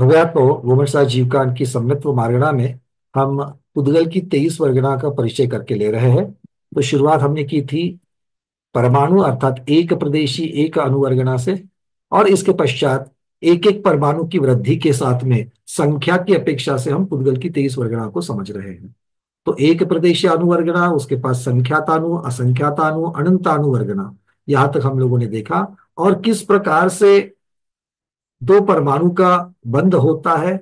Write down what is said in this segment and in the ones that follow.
भव्यात्मो भूमरसा जीवकांड की सम्मित्व मार्गणा में हम पुद्गल की 23 वर्गणा का परिचय करके ले रहे हैं। तो शुरुआत हमने की थी परमाणु अर्थात एक प्रदेशी एक अनुवर्गणा से, और इसके पश्चात एक एक परमाणु की वृद्धि के साथ में संख्या की अपेक्षा से हम पुद्गल की 23 वर्गणा को समझ रहे हैं। तो एक प्रदेशीय अनुवर्गणा, उसके पास संख्यातानु, असंख्यातानु, अनंतानु वर्गणा, यहां तक हम लोगों ने देखा। और किस प्रकार से दो परमाणु का बंध होता है,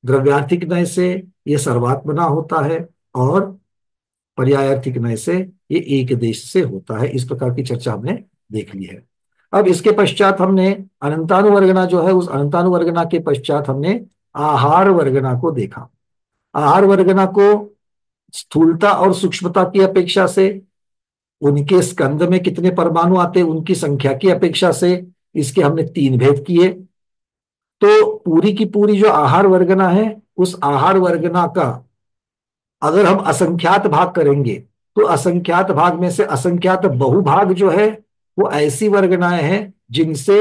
द्रव्यार्थिक नय से ये सर्वात्मना होता है, और पर्यायार्थिक नय से ये एक देश से होता है। इस प्रकार की चर्चा हमने देख ली है। अब इसके पश्चात हमने अनंतानुवर्गणा जो है, उस अनंतानुवर्गणा के पश्चात हमने आहार वर्गणा को देखा। आहार वर्गणा को स्थूलता और सूक्ष्मता की अपेक्षा से, उनके स्कंद में कितने परमाणु आते उनकी संख्या की अपेक्षा से, इसके हमने तीन भेद किए। तो पूरी की पूरी जो आहार वर्गना है, उस आहार वर्गना का अगर हम असंख्यात भाग करेंगे तो असंख्यात भाग में से असंख्यात बहुभाग जो है वो ऐसी वर्गनाएं हैं जिनसे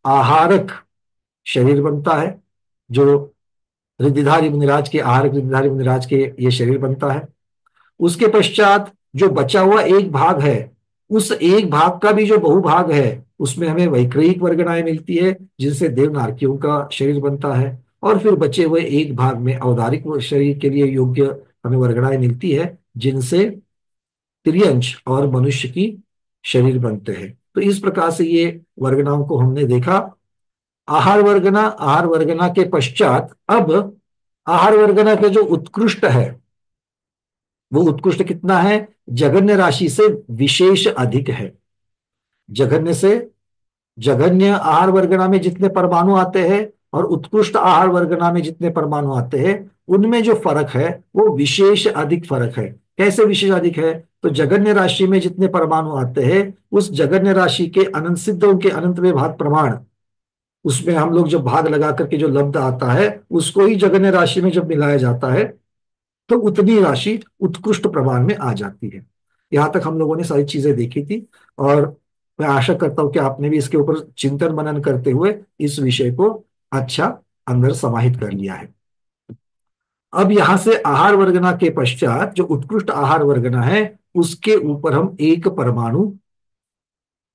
आहारक शरीर बनता है। जो रिद्धिधारी मुनिराज के आहारक रिद्धिधारी मुनिराज के ये शरीर बनता है। उसके पश्चात जो बचा हुआ एक भाग है, उस एक भाग का भी जो बहुभाग है उसमें हमें वैक्रयिक वर्गनाएं मिलती है जिनसे देवनारकियों का शरीर बनता है। और फिर बचे हुए एक भाग में औदारिक शरीर के लिए योग्य हमें वर्गनाएं मिलती है जिनसे त्रियंश और मनुष्य की शरीर बनते हैं। तो इस प्रकार से ये वर्गनाओं को हमने देखा। आहार वर्गना के पश्चात अब आहार वर्गना का जो उत्कृष्ट है, वो उत्कृष्ट कितना है? जघन्य राशि से विशेष अधिक है। जघन्य से, जघन्य आहार वर्गना में जितने परमाणु आते हैं और उत्कृष्ट आहार वर्गना में जितने परमाणु आते हैं, उनमें जो फर्क है वो विशेष अधिक फर्क है। कैसे विशेष अधिक है? तो जघन्य राशि में जितने परमाणु आते हैं, उस जघन्य राशि के अनंत सिद्धों के अनंत में भाग प्रमाण, उसमें हम लोग जब भाग लगा करके जो लब्ध आता है उसको ही जघन्य राशि में जब मिलाया जाता है तो उतनी राशि उत्कृष्ट प्रमाण में आ जाती है। यहां तक हम लोगों ने सारी चीजें देखी थी, और मैं आशा करता हूं कि आपने भी इसके ऊपर चिंतन मनन करते हुए इस विषय को अच्छा अंदर समाहित कर लिया है। अब यहां से आहार वर्गना के पश्चात जो उत्कृष्ट आहार वर्गना है, उसके ऊपर हम एक परमाणु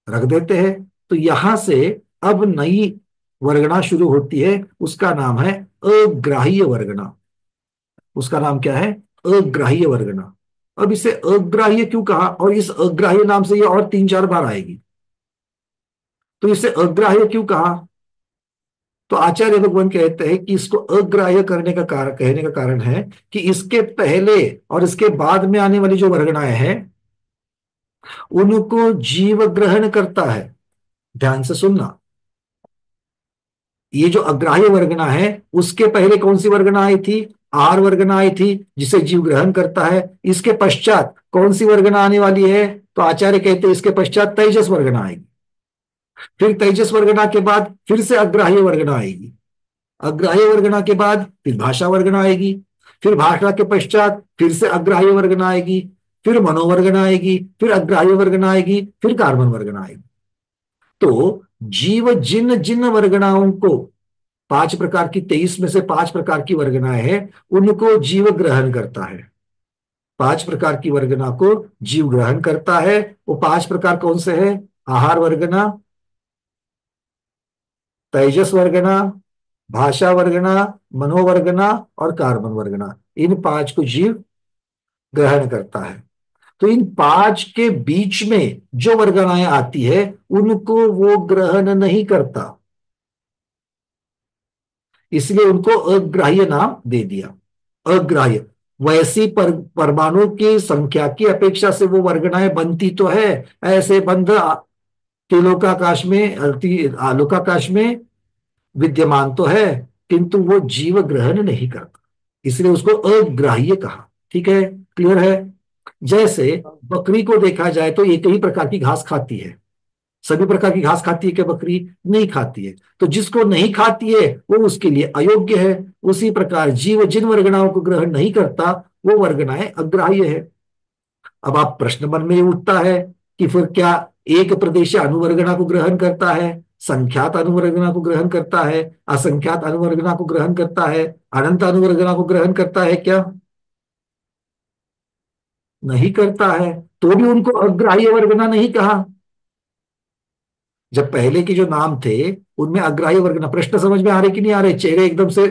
रख देते हैं। तो यहां से अब नई वर्गना शुरू होती है, उसका नाम है अग्राह्य वर्गना। उसका नाम क्या है? अग्राह्य वर्गना। अब इसे अग्राह्य क्यों कहा, और इस अग्राह्य नाम से ये और तीन चार बार आएगी, तो इसे अग्राह्य क्यों कहा? तो आचार्य भगवान कहते हैं कि इसको अग्राह्य करने का कारण, कहने का कारण है कि इसके पहले और इसके बाद में आने वाली जो वर्गणाएं हैं उनको जीव ग्रहण करता है। ध्यान से सुनना, ये जो अग्राह्य वर्गना है उसके पहले कौन सी वर्गना आई थी? आहार वर्गना आई थी जिसे जीव ग्रहण करता है। इसके पश्चात कौन सी वर्गना आने वाली है? तो आचार्य कहते हैं इसके पश्चात तेजस वर्गना आएगी। फिर तेजस वर्गना के बाद फिर से अग्राह्य वर्गना आएगी। अग्राह्य वर्गना के बाद फिर भाषा वर्गना आएगी। फिर भाषा के पश्चात फिर से अग्राह्य वर्गना आएगी। फिर मनोवर्गना आएगी। फिर अग्राह्य वर्गना आएगी। फिर कार्बन वर्गना आएगी। तो जीव जिन जिन वर्गनाओं को, पांच प्रकार की, 23 में से पांच प्रकार की वर्गनाएं हैं, उनको जीव ग्रहण करता है। पांच प्रकार की वर्गना को जीव ग्रहण करता है। वो पांच प्रकार कौन से हैं? आहार वर्गना, तेजस वर्गना, भाषा वर्गना, मनोवर्गना और कार्बन वर्गना। इन पांच को जीव ग्रहण करता है। तो इन पांच के बीच में जो वर्गनाएं आती है उनको वो ग्रहण नहीं करता, इसलिए उनको अग्राह्य नाम दे दिया। अग्राह्य, वैसी परमाणु की संख्या की अपेक्षा से वो वर्गनाएं बनती तो है, ऐसे बंध त्रिलोकाकाश में, आलोकाकाश में विद्यमान तो है, किंतु वो जीव ग्रहण नहीं करता, इसलिए उसको अग्राह्य कहा। ठीक है, क्लियर है? जैसे बकरी को देखा जाए तो एक ही प्रकार की घास खाती है। सभी प्रकार की घास खाती है क्या बकरी? नहीं खाती है। तो जिसको नहीं खाती है वो उसके लिए अयोग्य है। उसी प्रकार जीव जिन वर्गनाओं को ग्रहण नहीं करता वो वर्गनाएं अग्राह्य है। अब आप प्रश्न मन में उठता है कि फिर क्या एक प्रदेश अनुवर्गना को ग्रहण करता है, संख्यात अनुवर्गना को ग्रहण करता है, असंख्यात अनुवर्गना को ग्रहण करता है, अनंत अनुवर्गना को ग्रहण करता है क्या? नहीं करता है। तो भी उनको अग्राह्य वर्गना नहीं कहा। जब पहले के जो नाम थे उनमें अग्राह्य वर्गना, प्रश्न समझ में आ रहे कि नहीं आ रहे? चेहरे एकदम से,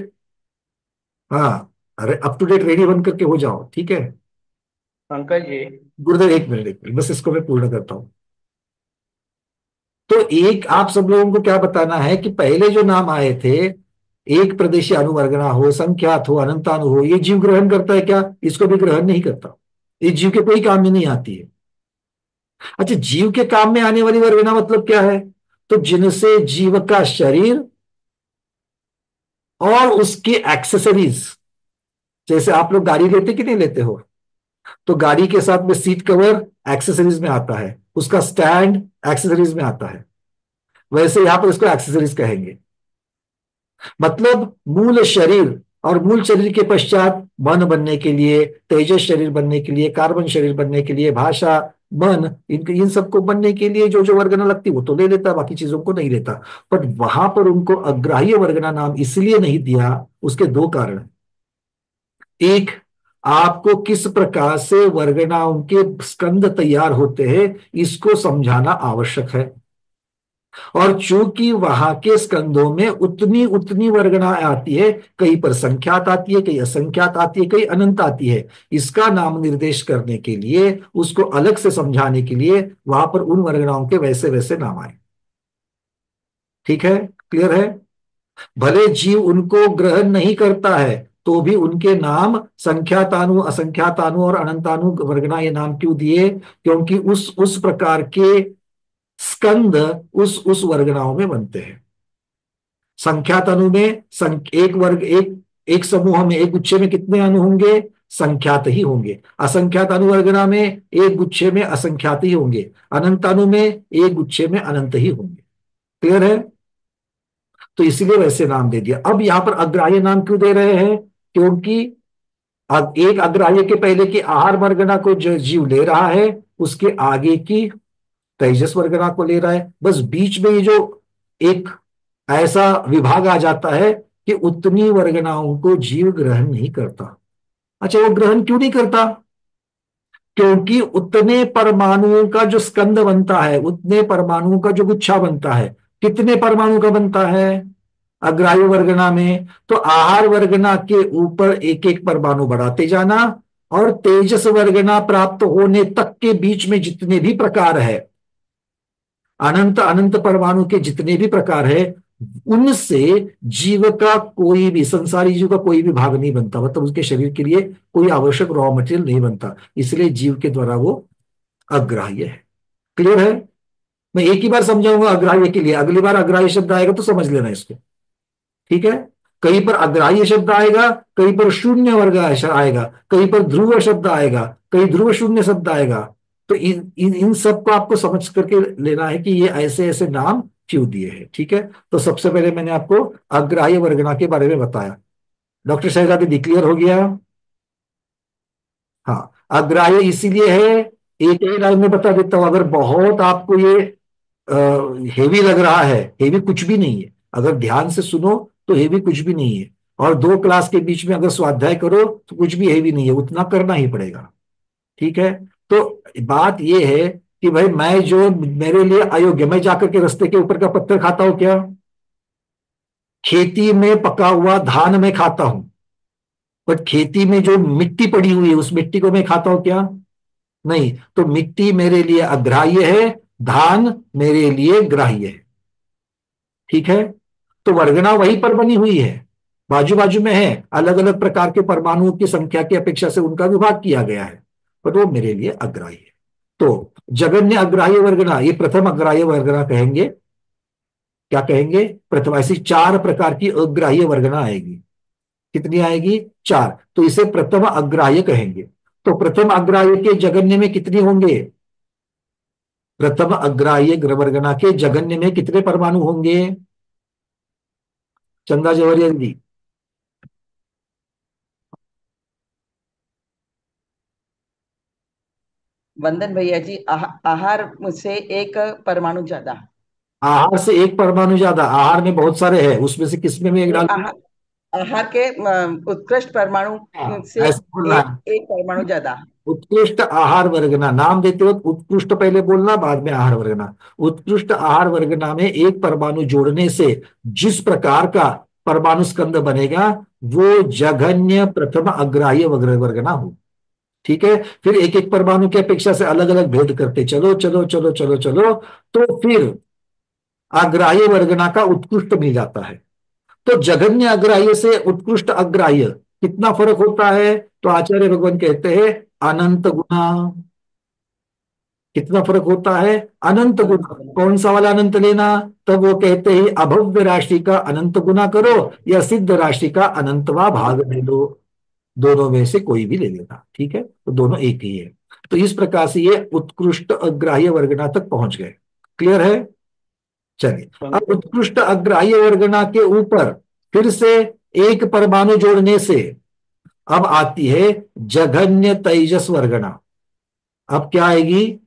हाँ, अरे अप टू डेट रेडी बन करके हो जाओ, ठीक है। पंकज जी। गुरुदेव एक मिनट बस, इसको मैं पूर्ण करता हूं। तो एक आप सब लोगों को क्या बताना है कि पहले जो नाम आए थे, एक प्रदेशीय अनुवर्गना हो, संख्यात हो, अनंतानु हो, ये जीव ग्रहण करता है क्या? इसको भी ग्रहण नहीं करता। ये जीव के कोई काम में नहीं आती है। अच्छा, जीव के काम में आने वाली वर्गना मतलब क्या है? तो जिनसे जीव का शरीर और उसके एक्सेसरीज, जैसे आप लोग गाड़ी लेते कि नहीं लेते हो, तो गाड़ी के साथ में सीट कवर एक्सेसरीज में आता है, उसका स्टैंड एक्सेसरीज में आता है, वैसे यहां पर इसको एक्सेसरीज कहेंगे। मतलब मूल शरीर, और मूल शरीर के पश्चात मन बनने के लिए, तेजस शरीर बनने के लिए, कार्बन शरीर बनने के लिए, भाषा, मन, इन सबको बनने के लिए जो जो वर्गना लगती वो तो ले लेता, बाकी चीजों को नहीं लेता। बट वहां पर उनको अग्राह्य वर्गना नाम इसलिए नहीं दिया, उसके दो कारण हैं। एक, आपको किस प्रकार से वर्गनाओं के स्कंद तैयार होते हैं इसको समझाना आवश्यक है। और चूंकि वहां के स्कंदों में उतनी उतनी वर्गना आती है, कहीं पर संख्यात आती है, कहीं असंख्यात आती है, कहीं अनंत आती है, इसका नाम निर्देश करने के लिए, उसको अलग से समझाने के लिए वहां पर उन वर्गनाओं के वैसे वैसे नाम आए। ठीक है? क्लियर है? भले जीव उनको ग्रहण नहीं करता है, तो भी उनके नाम संख्यातानु, असंख्यातानु और अनंतानु वर्गना ये नाम क्यों दिए? क्योंकि उस प्रकार के स्कंद उस वर्गनाओं में बनते हैं। संख्यात अणु में एक वर्ग, एक समूह में, एक गुच्छे में कितने अणु होंगे? संख्यात ही होंगे। असंख्यात अनुवर्गना में एक गुच्छे में असंख्यात ही होंगे। अनंत अणु में एक गुच्छे में अनंत ही होंगे। क्लियर है? तो इसीलिए वैसे नाम दे दिया। अब यहां पर अग्राह्य नाम क्यों दे रहे हैं? क्योंकि अब एक अग्राह्य के पहले की आहार वर्गना को जो जीव ले रहा है, उसके आगे की तेजस वर्गना को ले रहा है। बस बीच में ये जो एक ऐसा विभाग आ जाता है कि उतनी वर्गनाओं को जीव ग्रहण नहीं करता। अच्छा, वो ग्रहण क्यों नहीं करता? क्योंकि उतने परमाणुओं का जो स्कंद बनता है, उतने परमाणुओं का जो गुच्छा बनता है, कितने परमाणु का बनता है अग्राह्य वर्गना में? तो आहार वर्गना के ऊपर एक एक परमाणु बढ़ाते जाना, और तेजस वर्गना प्राप्त होने तक के बीच में जितने भी प्रकार है, अनंत अनंत परमाणु के जितने भी प्रकार है, उनसे जीव का कोई भी, संसारी जीव का कोई भी भाग नहीं बनता, मतलब उसके शरीर के लिए कोई आवश्यक रॉ मटेरियल नहीं बनता। इसलिए जीव के द्वारा वो अग्राह्य है। क्लियर है? मैं एक ही बार समझाऊंगा अग्राह्य के लिए, अगली बार अग्राह्य शब्द आएगा तो समझ लेना इसको। ठीक है? कहीं पर अग्राह्य शब्द आएगा, कहीं पर शून्य वर्ग आएगा, कहीं पर ध्रुव शब्द आएगा, कहीं ध्रुव शून्य शब्द आएगा। तो इन सब को आपको समझ करके लेना है कि ये ऐसे ऐसे नाम क्यों दिए हैं। ठीक है? तो सबसे पहले मैंने आपको अग्राह्य वर्गना के बारे में बताया। डॉक्टर शहजादी क्लियर हो गया? हाँ, अग्राह्य इसीलिए है, एक ही लाइन में बता देता हूं, अगर बहुत आपको ये हेवी लग रहा है, हेवी कुछ भी नहीं है, अगर ध्यान से सुनो तो हेवी कुछ भी नहीं है। और दो क्लास के बीच में अगर स्वाध्याय करो तो कुछ भी हेवी नहीं है, उतना करना ही पड़ेगा। ठीक है? तो बात यह है कि भाई मैं जो मेरे लिए अयोग्य, मैं जाकर के रास्ते के ऊपर का पत्थर खाता हूं क्या? खेती में पका हुआ धान में खाता हूं, पर खेती में जो मिट्टी पड़ी हुई है उस मिट्टी को मैं खाता हूं क्या? नहीं। तो मिट्टी मेरे लिए अग्राह्य है, धान मेरे लिए ग्राह्य है। ठीक है? तो वर्गना वहीं पर बनी हुई है, बाजू बाजू में है, अलग अलग प्रकार के परमाणुओं की संख्या की अपेक्षा से उनका विभाग किया गया है, पर वो मेरे लिए अग्राह्य है। तो जगन्य अग्राह्य वर्गना, ये प्रथम अग्राह्य वर्गना कहेंगे। क्या कहेंगे? प्रथम। ऐसी चार प्रकार की अग्राह्य वर्गना आएगी। कितनी आएगी? चार। तो इसे प्रथम अग्राह्य कहेंगे। तो प्रथम अग्राह्य के जगन्य में कितने होंगे? प्रथम अग्राह्य वर्गना के जगन्य में कितने परमाणु होंगे? चंदा जवाहरिया जी। वंदन भैया जी, आहार से एक परमाणु ज्यादा। आहार से एक परमाणु ज्यादा, आहार में बहुत सारे हैं, उसमें से किसमें में एक नहीं, डालूंगा? आहार के उत्कृष्ट परमाणु हाँ, से ऐसा बोलना एक है। एक परमाणु ज्यादा। उत्कृष्ट आहार वर्गना, नाम देते वक्त उत्कृष्ट पहले बोलना, बाद में आहार वर्गना। उत्कृष्ट आहार वर्गना में एक परमाणु जोड़ने से जिस प्रकार का परमाणु स्कंद बनेगा, वो जघन्य प्रथम अग्राह्य वर्गना हो। ठीक है, फिर एक एक परमाणु की अपेक्षा से अलग अलग भेद करते चलो चलो चलो चलो चलो, तो फिर अग्राह्य वर्गना का उत्कृष्ट मिल जाता है। तो जघन्य अग्राह्य से उत्कृष्ट अग्राह्य कितना फर्क होता है? तो आचार्य भगवान कहते हैं अनंत गुना। कितना फर्क होता है? अनंत गुना। अनंत। कौन सा वाला अनंत लेना? तब वो कहते हैं अभव्य राशि का अनंत गुना करो, या सिद्ध राशि का अनंतवा भाग ले लो, दोनों में से कोई भी ले लेना। ठीक है, तो दोनों एक ही है। तो इस प्रकार से ये उत्कृष्ट अग्राह्य वर्गना तक पहुंच गए। क्लियर है? चलिए, अब पंकज जी। उत्कृष्ट अग्राह्य वर्गना के ऊपर फिर से एक परमाणु जोड़ने से अब आती है जघन्य तेजस वर्गना। अब क्या आएगी?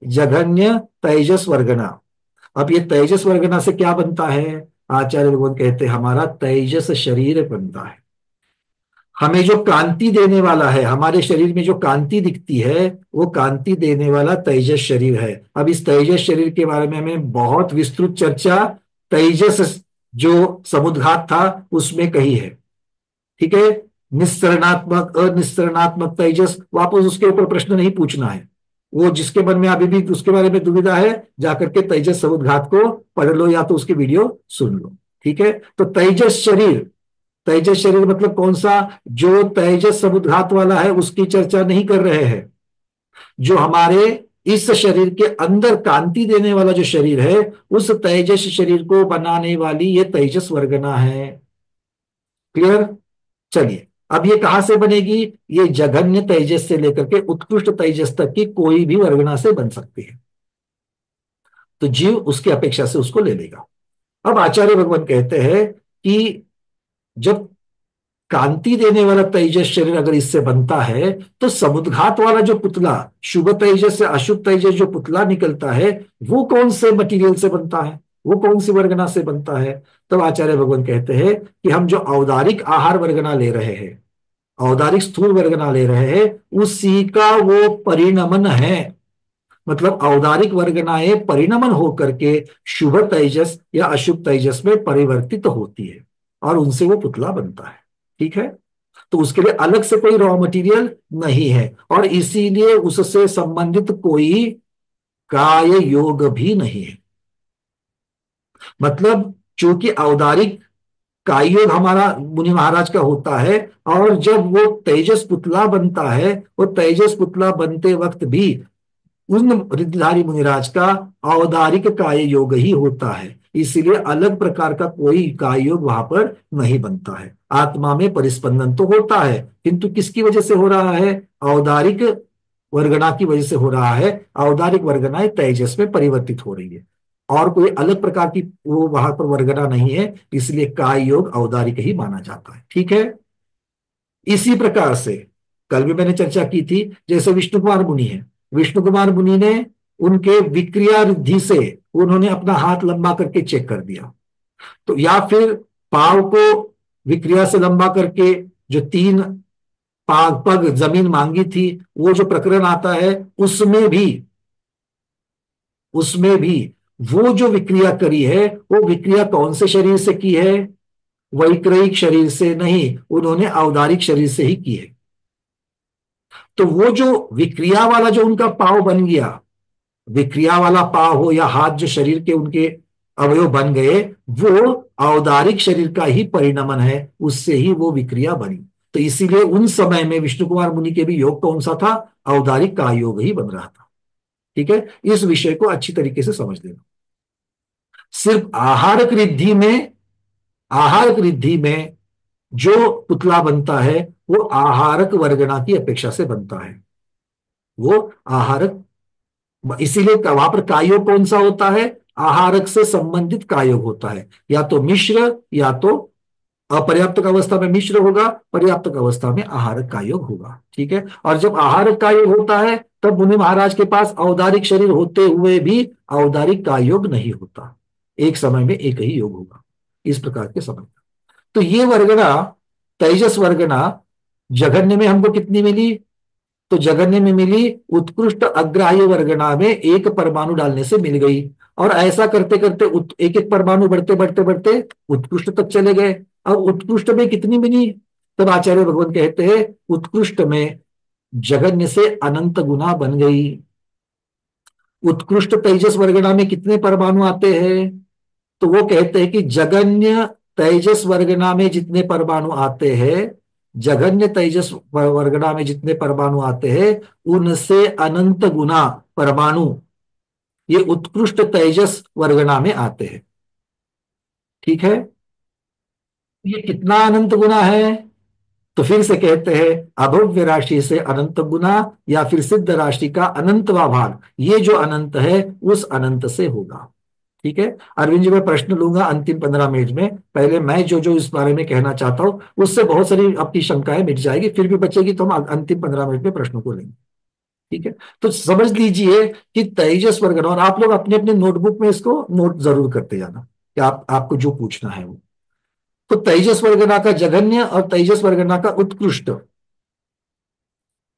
जघन्य तेजस वर्गना। अब ये तेजस वर्गना से क्या बनता है? आचार्य भगवान कहते हैं हमारा तेजस शरीर बनता है। हमें जो कांति देने वाला है, हमारे शरीर में जो कांति दिखती है, वो कांति देने वाला तेजस शरीर है। अब इस तेजस शरीर के बारे में हमें बहुत विस्तृत चर्चा तेजस जो समुद्घात था उसमें कही है। ठीक है, निस्सरणात्मक अनिस्सरणात्मक तेजस, वापस उसके ऊपर प्रश्न नहीं पूछना है। वो जिसके मन में अभी भी उसके बारे में दुविधा है, जाकर के तेजस समुद्घात को पढ़ लो या तो उसकी वीडियो सुन लो। ठीक है, तो तेजस शरीर, तेजस शरीर मतलब कौन सा? जो तेजस समुद्घात वाला है उसकी चर्चा नहीं कर रहे हैं। जो हमारे इस शरीर के अंदर कांति देने वाला जो शरीर है, उस तेजस शरीर को बनाने वाली ये तेजस वर्गना है। क्लियर? चलिए, अब ये कहां से बनेगी? ये जघन्य तेजस से लेकर के उत्कृष्ट तेजस तक की कोई भी वर्गना से बन सकती है। तो जीव उसकी अपेक्षा से उसको ले लेगा। अब आचार्य भगवान कहते हैं कि जब कांति देने वाला तेजस शरीर अगर इससे बनता है, तो समुद्घात वाला जो पुतला, शुभ तेजस से अशुभ तेजस जो पुतला निकलता है, वो कौन से मटेरियल से बनता है? वो कौन सी वर्गना से बनता है? तब आचार्य भगवान कहते हैं कि हम जो औदारिक आहार वर्गना ले रहे हैं, औदारिक स्थूल वर्गना ले रहे हैं, उसी का वो परिणमन है। मतलब औदारिक वर्गनाएं परिणमन होकर के शुभ तेजस या अशुभ तेजस में परिवर्तित होती है, और उनसे वो पुतला बनता है। ठीक है, तो उसके लिए अलग से कोई रॉ मटेरियल नहीं है, और इसीलिए उससे संबंधित कोई काय योग भी नहीं है। मतलब चूंकि औदारिक काय योग हमारा मुनि महाराज का होता है, और जब वो तेजस पुतला बनता है, वो तेजस पुतला बनते वक्त भी उन रिद्धिधारी मुनिराज का औदारिक काय योग ही होता है। इसलिए अलग प्रकार का कोई काय योग वहां पर नहीं बनता है। आत्मा में परिस्पंदन तो होता है, किंतु किसकी वजह से हो रहा है? औदारिक वर्गना की वजह से हो रहा है। औदारिक वर्गनाएं तेजस में परिवर्तित हो रही है, और कोई अलग प्रकार की वो वहां पर वर्गना नहीं है, इसलिए काय योग औदारिक ही माना जाता है। ठीक है, इसी प्रकार से कल भी मैंने चर्चा की थी, जैसे विष्णु कुमार मुनि है। विष्णु कुमार मुनि ने उनके विक्रिया रिद्धि से उन्होंने अपना हाथ लंबा करके चेक कर दिया, तो या फिर पाव को विक्रिया से लंबा करके जो तीन पाग पग जमीन मांगी थी, वो जो प्रकरण आता है उसमें भी वो जो विक्रिया करी है, वो विक्रिया कौन से शरीर से की है? वैक्रयिक शरीर से नहीं, उन्होंने औदारिक शरीर से ही की है। तो वो जो विक्रिया वाला जो उनका पाव बन गया, विक्रिया वाला पाव हो या हाथ जो शरीर के उनके अवयव बन गए, वो औदारिक शरीर का ही परिणमन है, उससे ही वो विक्रिया बनी। तो इसीलिए उन समय में विष्णु कुमार मुनि के भी योग कौन सा था? औदारिक का योग ही बन रहा था। ठीक है, इस विषय को अच्छी तरीके से समझ लेना। सिर्फ आहारक रिद्धि में जो पुतला बनता है, वो आहारक वर्गना की अपेक्षा से बनता है। वो आहारक, इसीलिए वहां पर कायोग कौन सा होता है? आहारक से संबंधित कायोग होता है, या तो मिश्र, या तो अपर्याप्त अवस्था में मिश्र होगा, पर्याप्त अवस्था में आहारक कायोग होगा। ठीक है, और जब आहारक कायोग होता है, तब मुनि महाराज के पास औदारिक शरीर होते हुए भी औदारिक कायोग नहीं होता। एक समय में एक ही योग होगा, इस प्रकार के समय। तो ये वर्गना, तेजस वर्गना, जघन्य में हमको कितनी मिली? तो जघन्य में मिली उत्कृष्ट अग्राह्य वर्गना में एक परमाणु डालने से मिल गई। और ऐसा करते करते एक एक परमाणु बढ़ते बढ़ते बढ़ते उत्कृष्ट तक चले गए। अब उत्कृष्ट में कितनी मिली? तब आचार्य भगवान कहते हैं उत्कृष्ट में जघन्य से अनंत गुना बन गई। उत्कृष्ट तेजस वर्गना में कितने परमाणु आते हैं? तो वो कहते हैं कि जघन्य तेजस वर्गना में जितने परमाणु आते हैं, जघन्य तेजस वर्गना में जितने परमाणु आते हैं, उनसे अनंत गुना परमाणु ये उत्कृष्ट तेजस वर्गना में आते हैं। ठीक है, ये कितना अनंत गुना है? तो फिर से कहते हैं अभव्य राशि से अनंत गुना, या फिर सिद्ध राशि का अनंतवा भाग, ये जो अनंत है उस अनंत से होगा। ठीक है, अरविंद जी मैं प्रश्न लूंगा अंतिम 15 मिनट में। पहले मैं जो जो इस बारे में कहना चाहता हूं उससे बहुत सारी आपकी शंकाएं मिट जाएगी, फिर भी बचेगी तो हम अंतिम 15 मिनट में प्रश्नों को लेंगे। ठीक है, तो समझ लीजिए कि तेजस वर्गना, और आप लोग अपने अपने नोटबुक में इसको नोट जरूर करते जाना कि आपको जो पूछना है वो। तो तेजस वर्गना का जघन्य और तेजस वर्गना का उत्कृष्ट।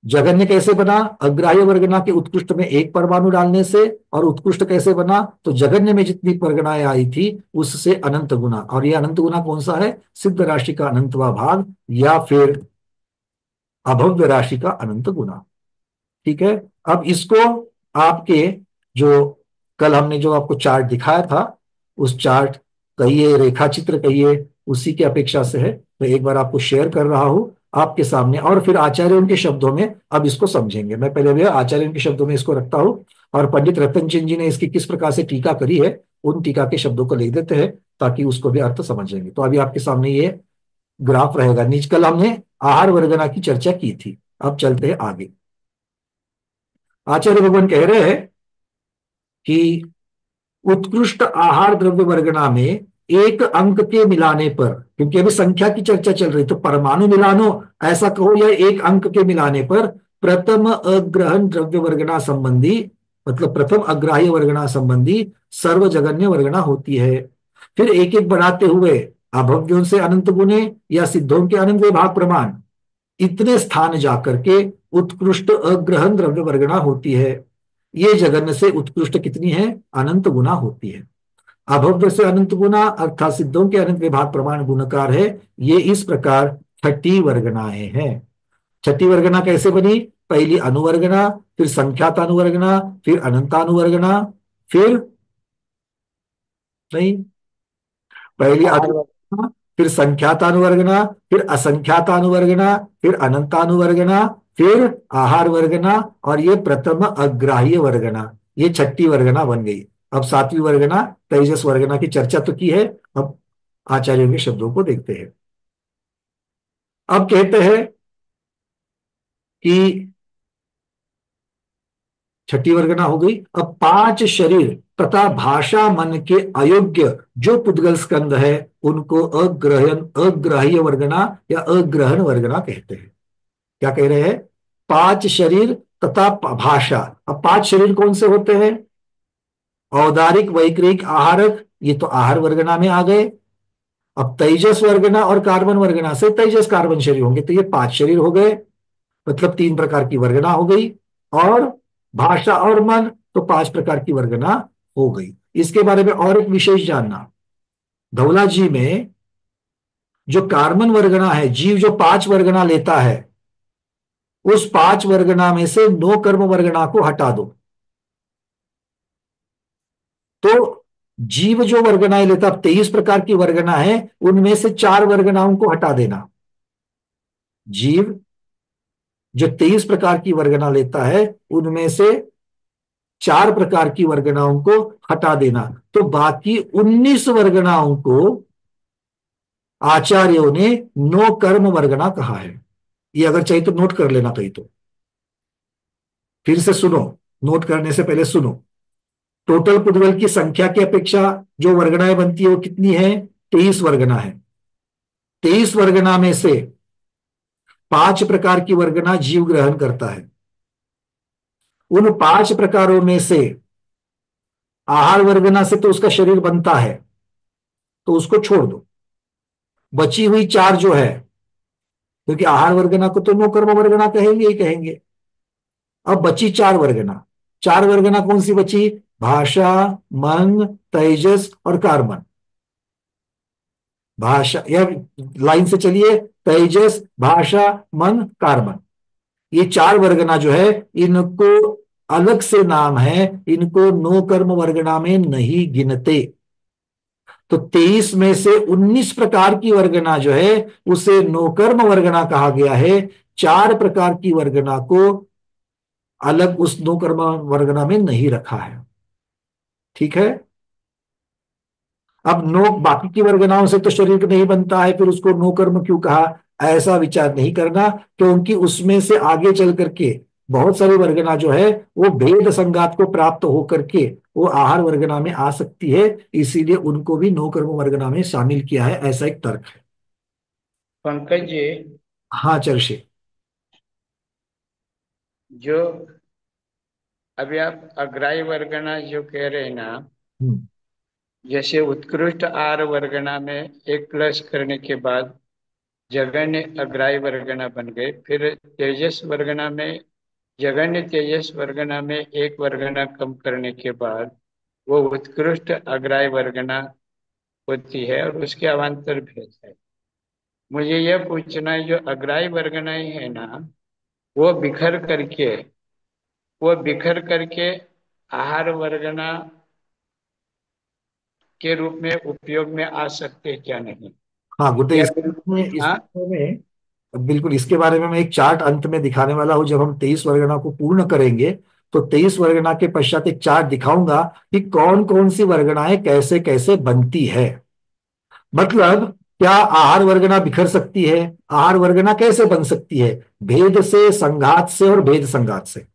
जघन्य कैसे बना? अग्राह्य वर्गना के उत्कृष्ट में एक परमाणु डालने से। और उत्कृष्ट कैसे बना? तो जघन्य में जितनी परगणाएं आई थी उससे अनंत गुना। और ये अनंत गुना कौन सा है? सिद्ध राशि का अनंतवा भाग, या फिर अभव्य राशि का अनंत गुना। ठीक है, अब इसको आपके जो कल हमने जो आपको चार्ट दिखाया था, उस चार्ट कहिए, रेखा चित्र कहिए, उसी की अपेक्षा से है। मैं एक बार आपको शेयर कर रहा हूं आपके सामने, और फिर आचार्यों के शब्दों में अब इसको समझेंगे। मैं पहले भी आचार्यों के शब्दों में इसको रखता हूं, और पंडित रतनचंद जी ने इसकी किस प्रकार से टीका करी है उन टीका के शब्दों को लिख देते हैं, ताकि उसको भी अर्थ समझेंगे। तो अभी आपके सामने ये ग्राफ रहेगा। नीच कल हमने आहार वर्गना की चर्चा की थी, अब चलते हैं आगे। आचार्य भगवान कह रहे हैं कि उत्कृष्ट आहार द्रव्य वर्गना में एक अंक के मिलाने पर, क्योंकि अभी संख्या की चर्चा चल रही, तो परमाणु मिलानो ऐसा कहो, या एक अंक के मिलाने पर प्रथम अग्रहण द्रव्य वर्गना संबंधी, मतलब प्रथम अग्राह्य वर्गना संबंधी सर्वजघन्य वर्गना होती है। फिर एक एक बढ़ाते हुए अभव्यों से अनंत गुणे या सिद्धों के अनंत विभाग प्रमाण, इतने स्थान जाकर के उत्कृष्ट अग्रहण द्रव्य वर्गना होती है। ये जघन्य से उत्कृष्ट कितनी है? अनंत गुना होती है। अभव्य से अनंत गुना अर्थात सिद्धों के अनंत विभाग प्रमाण गुणकार है। ये इस प्रकार छठी वर्गनाएं हैं। छठी वर्गना कैसे बनी? पहली अनुवर्गना, फिर संख्यातानुवर्गना, फिर अनंतानुवर्गना, फिर नहीं, पहली आहार वर्ग। अनुवर्गना, फिर संख्यातानुवर्गना, फिर असंख्यातानुवर्गना, फिर अनंतानुवर्गना, फिर आहार वर्गना, और ये प्रथम अग्राह्य वर्गना, ये छठी वर्गना बन गई। अब सातवीं वर्गना तेजस वर्गना की चर्चा तो की है, अब आचार्यों के शब्दों को देखते हैं। अब कहते हैं कि छठी वर्गना हो गई। अब पांच शरीर तथा भाषा मन के अयोग्य जो पुद्गल स्कंद है उनको अग्रहण अग्राह्य वर्गना या अग्रहण वर्गना कहते हैं। क्या कह रहे हैं? पांच शरीर तथा भाषा। अब पांच शरीर कौन से होते हैं? औदारिक, वैक्रिक, आहारक, ये तो आहार वर्गना में आ गए। अब तेजस वर्गना और कार्बन वर्गना से तेजस कार्बन शरीर होंगे, तो ये पांच शरीर हो गए, मतलब तीन प्रकार की वर्गना हो गई। और भाषा और मन, तो पांच प्रकार की वर्गना हो गई। इसके बारे में और एक विशेष जानना, धौला जी में जो कार्बन वर्गना है, जीव जो पांच वर्गना लेता है, उस पांच वर्गना में से नो कर्म वर्गना को हटा दो, तो जीव जो वर्गनाएं लेता, 23 प्रकार की वर्गना है, उनमें से चार वर्गनाओं को हटा देना। जीव जो 23 प्रकार की वर्गना लेता है उनमें से चार प्रकार की वर्गनाओं को हटा देना, तो बाकी 19 वर्गनाओं को आचार्यों ने नो कर्म वर्गना कहा है। ये अगर चाहिए तो नोट कर लेना कहीं तो, फिर से सुनो, नोट करने से पहले सुनो। टोटल पुद्गल की संख्या की अपेक्षा जो वर्गनाएं बनती है वो कितनी है? 23 वर्गना है। 23 वर्गना में से पांच प्रकार की वर्गना जीव ग्रहण करता है। उन पांच प्रकारों में से आहार वर्गना से तो उसका शरीर बनता है, तो उसको छोड़ दो। बची हुई चार जो है, क्योंकि आहार वर्गना को तो नो कर्म वर्गना कहेंगे ही कहेंगे। अब बची चार वर्गना। चार वर्गना कौन सी बची? भाषा, मन, तेजस और कार्बन। भाषा, या लाइन से चलिए, तेजस, भाषा, मन, कार्बन, ये चार वर्गना जो है, इनको अलग से नाम है, इनको नो कर्म वर्गना में नहीं गिनते। तो 23 में से 19 प्रकार की वर्गना जो है, उसे नो कर्म वर्गना कहा गया है। चार प्रकार की वर्गना को अलग उस नो कर्म वर्गना में नहीं रखा है। ठीक है। अब नो, बाकी की वर्गनाओं से तो शरीर नहीं बनता है, फिर उसको नो कर्म क्यों कहा? ऐसा विचार नहीं करना, क्योंकि उसमें से आगे चल करके बहुत सारी वर्गना जो है, वो भेद संघात को प्राप्त होकर के वो आहार वर्गना में आ सकती है। इसीलिए उनको भी नो कर्म वर्गना में शामिल किया है, ऐसा एक तर्क है। पंकज जी, हाँ चर्षे। जो अभी आप अग्राही वर्गना जो कह रहे हैं ना, हम्म। जैसे उत्कृष्ट आहार वर्गना में एक प्लस करने के बाद जघन्य अग्राही वर्गना बन गए, फिर तेजस वर्गना में जघन्य तेजस वर्गना में एक वर्गना कम करने के बाद वो उत्कृष्ट अग्राही वर्गना होती है और उसके अवान्तर भेद है। मुझे यह पूछना है, जो अग्राही वर्गनाएं है ना, वो बिखर करके वो बिखर करके आहार वर्गना के रूप में उपयोग में आ सकते हैं क्या? नहीं? हाँ गुड्डे, या इसके फिर बारे में हाँ, बिल्कुल इसके बारे में मैं एक चार्ट अंत में दिखाने वाला हूं। जब हम 23 वर्गना को पूर्ण करेंगे, तो 23 वर्गना के पश्चात एक चार्ट दिखाऊंगा कि कौन कौन सी वर्गनाएं कैसे कैसे बनती है। मतलब क्या आहार वर्गना बिखर सकती है? आहार वर्गना कैसे बन सकती है? भेद से, संघात से और भेद संघात से।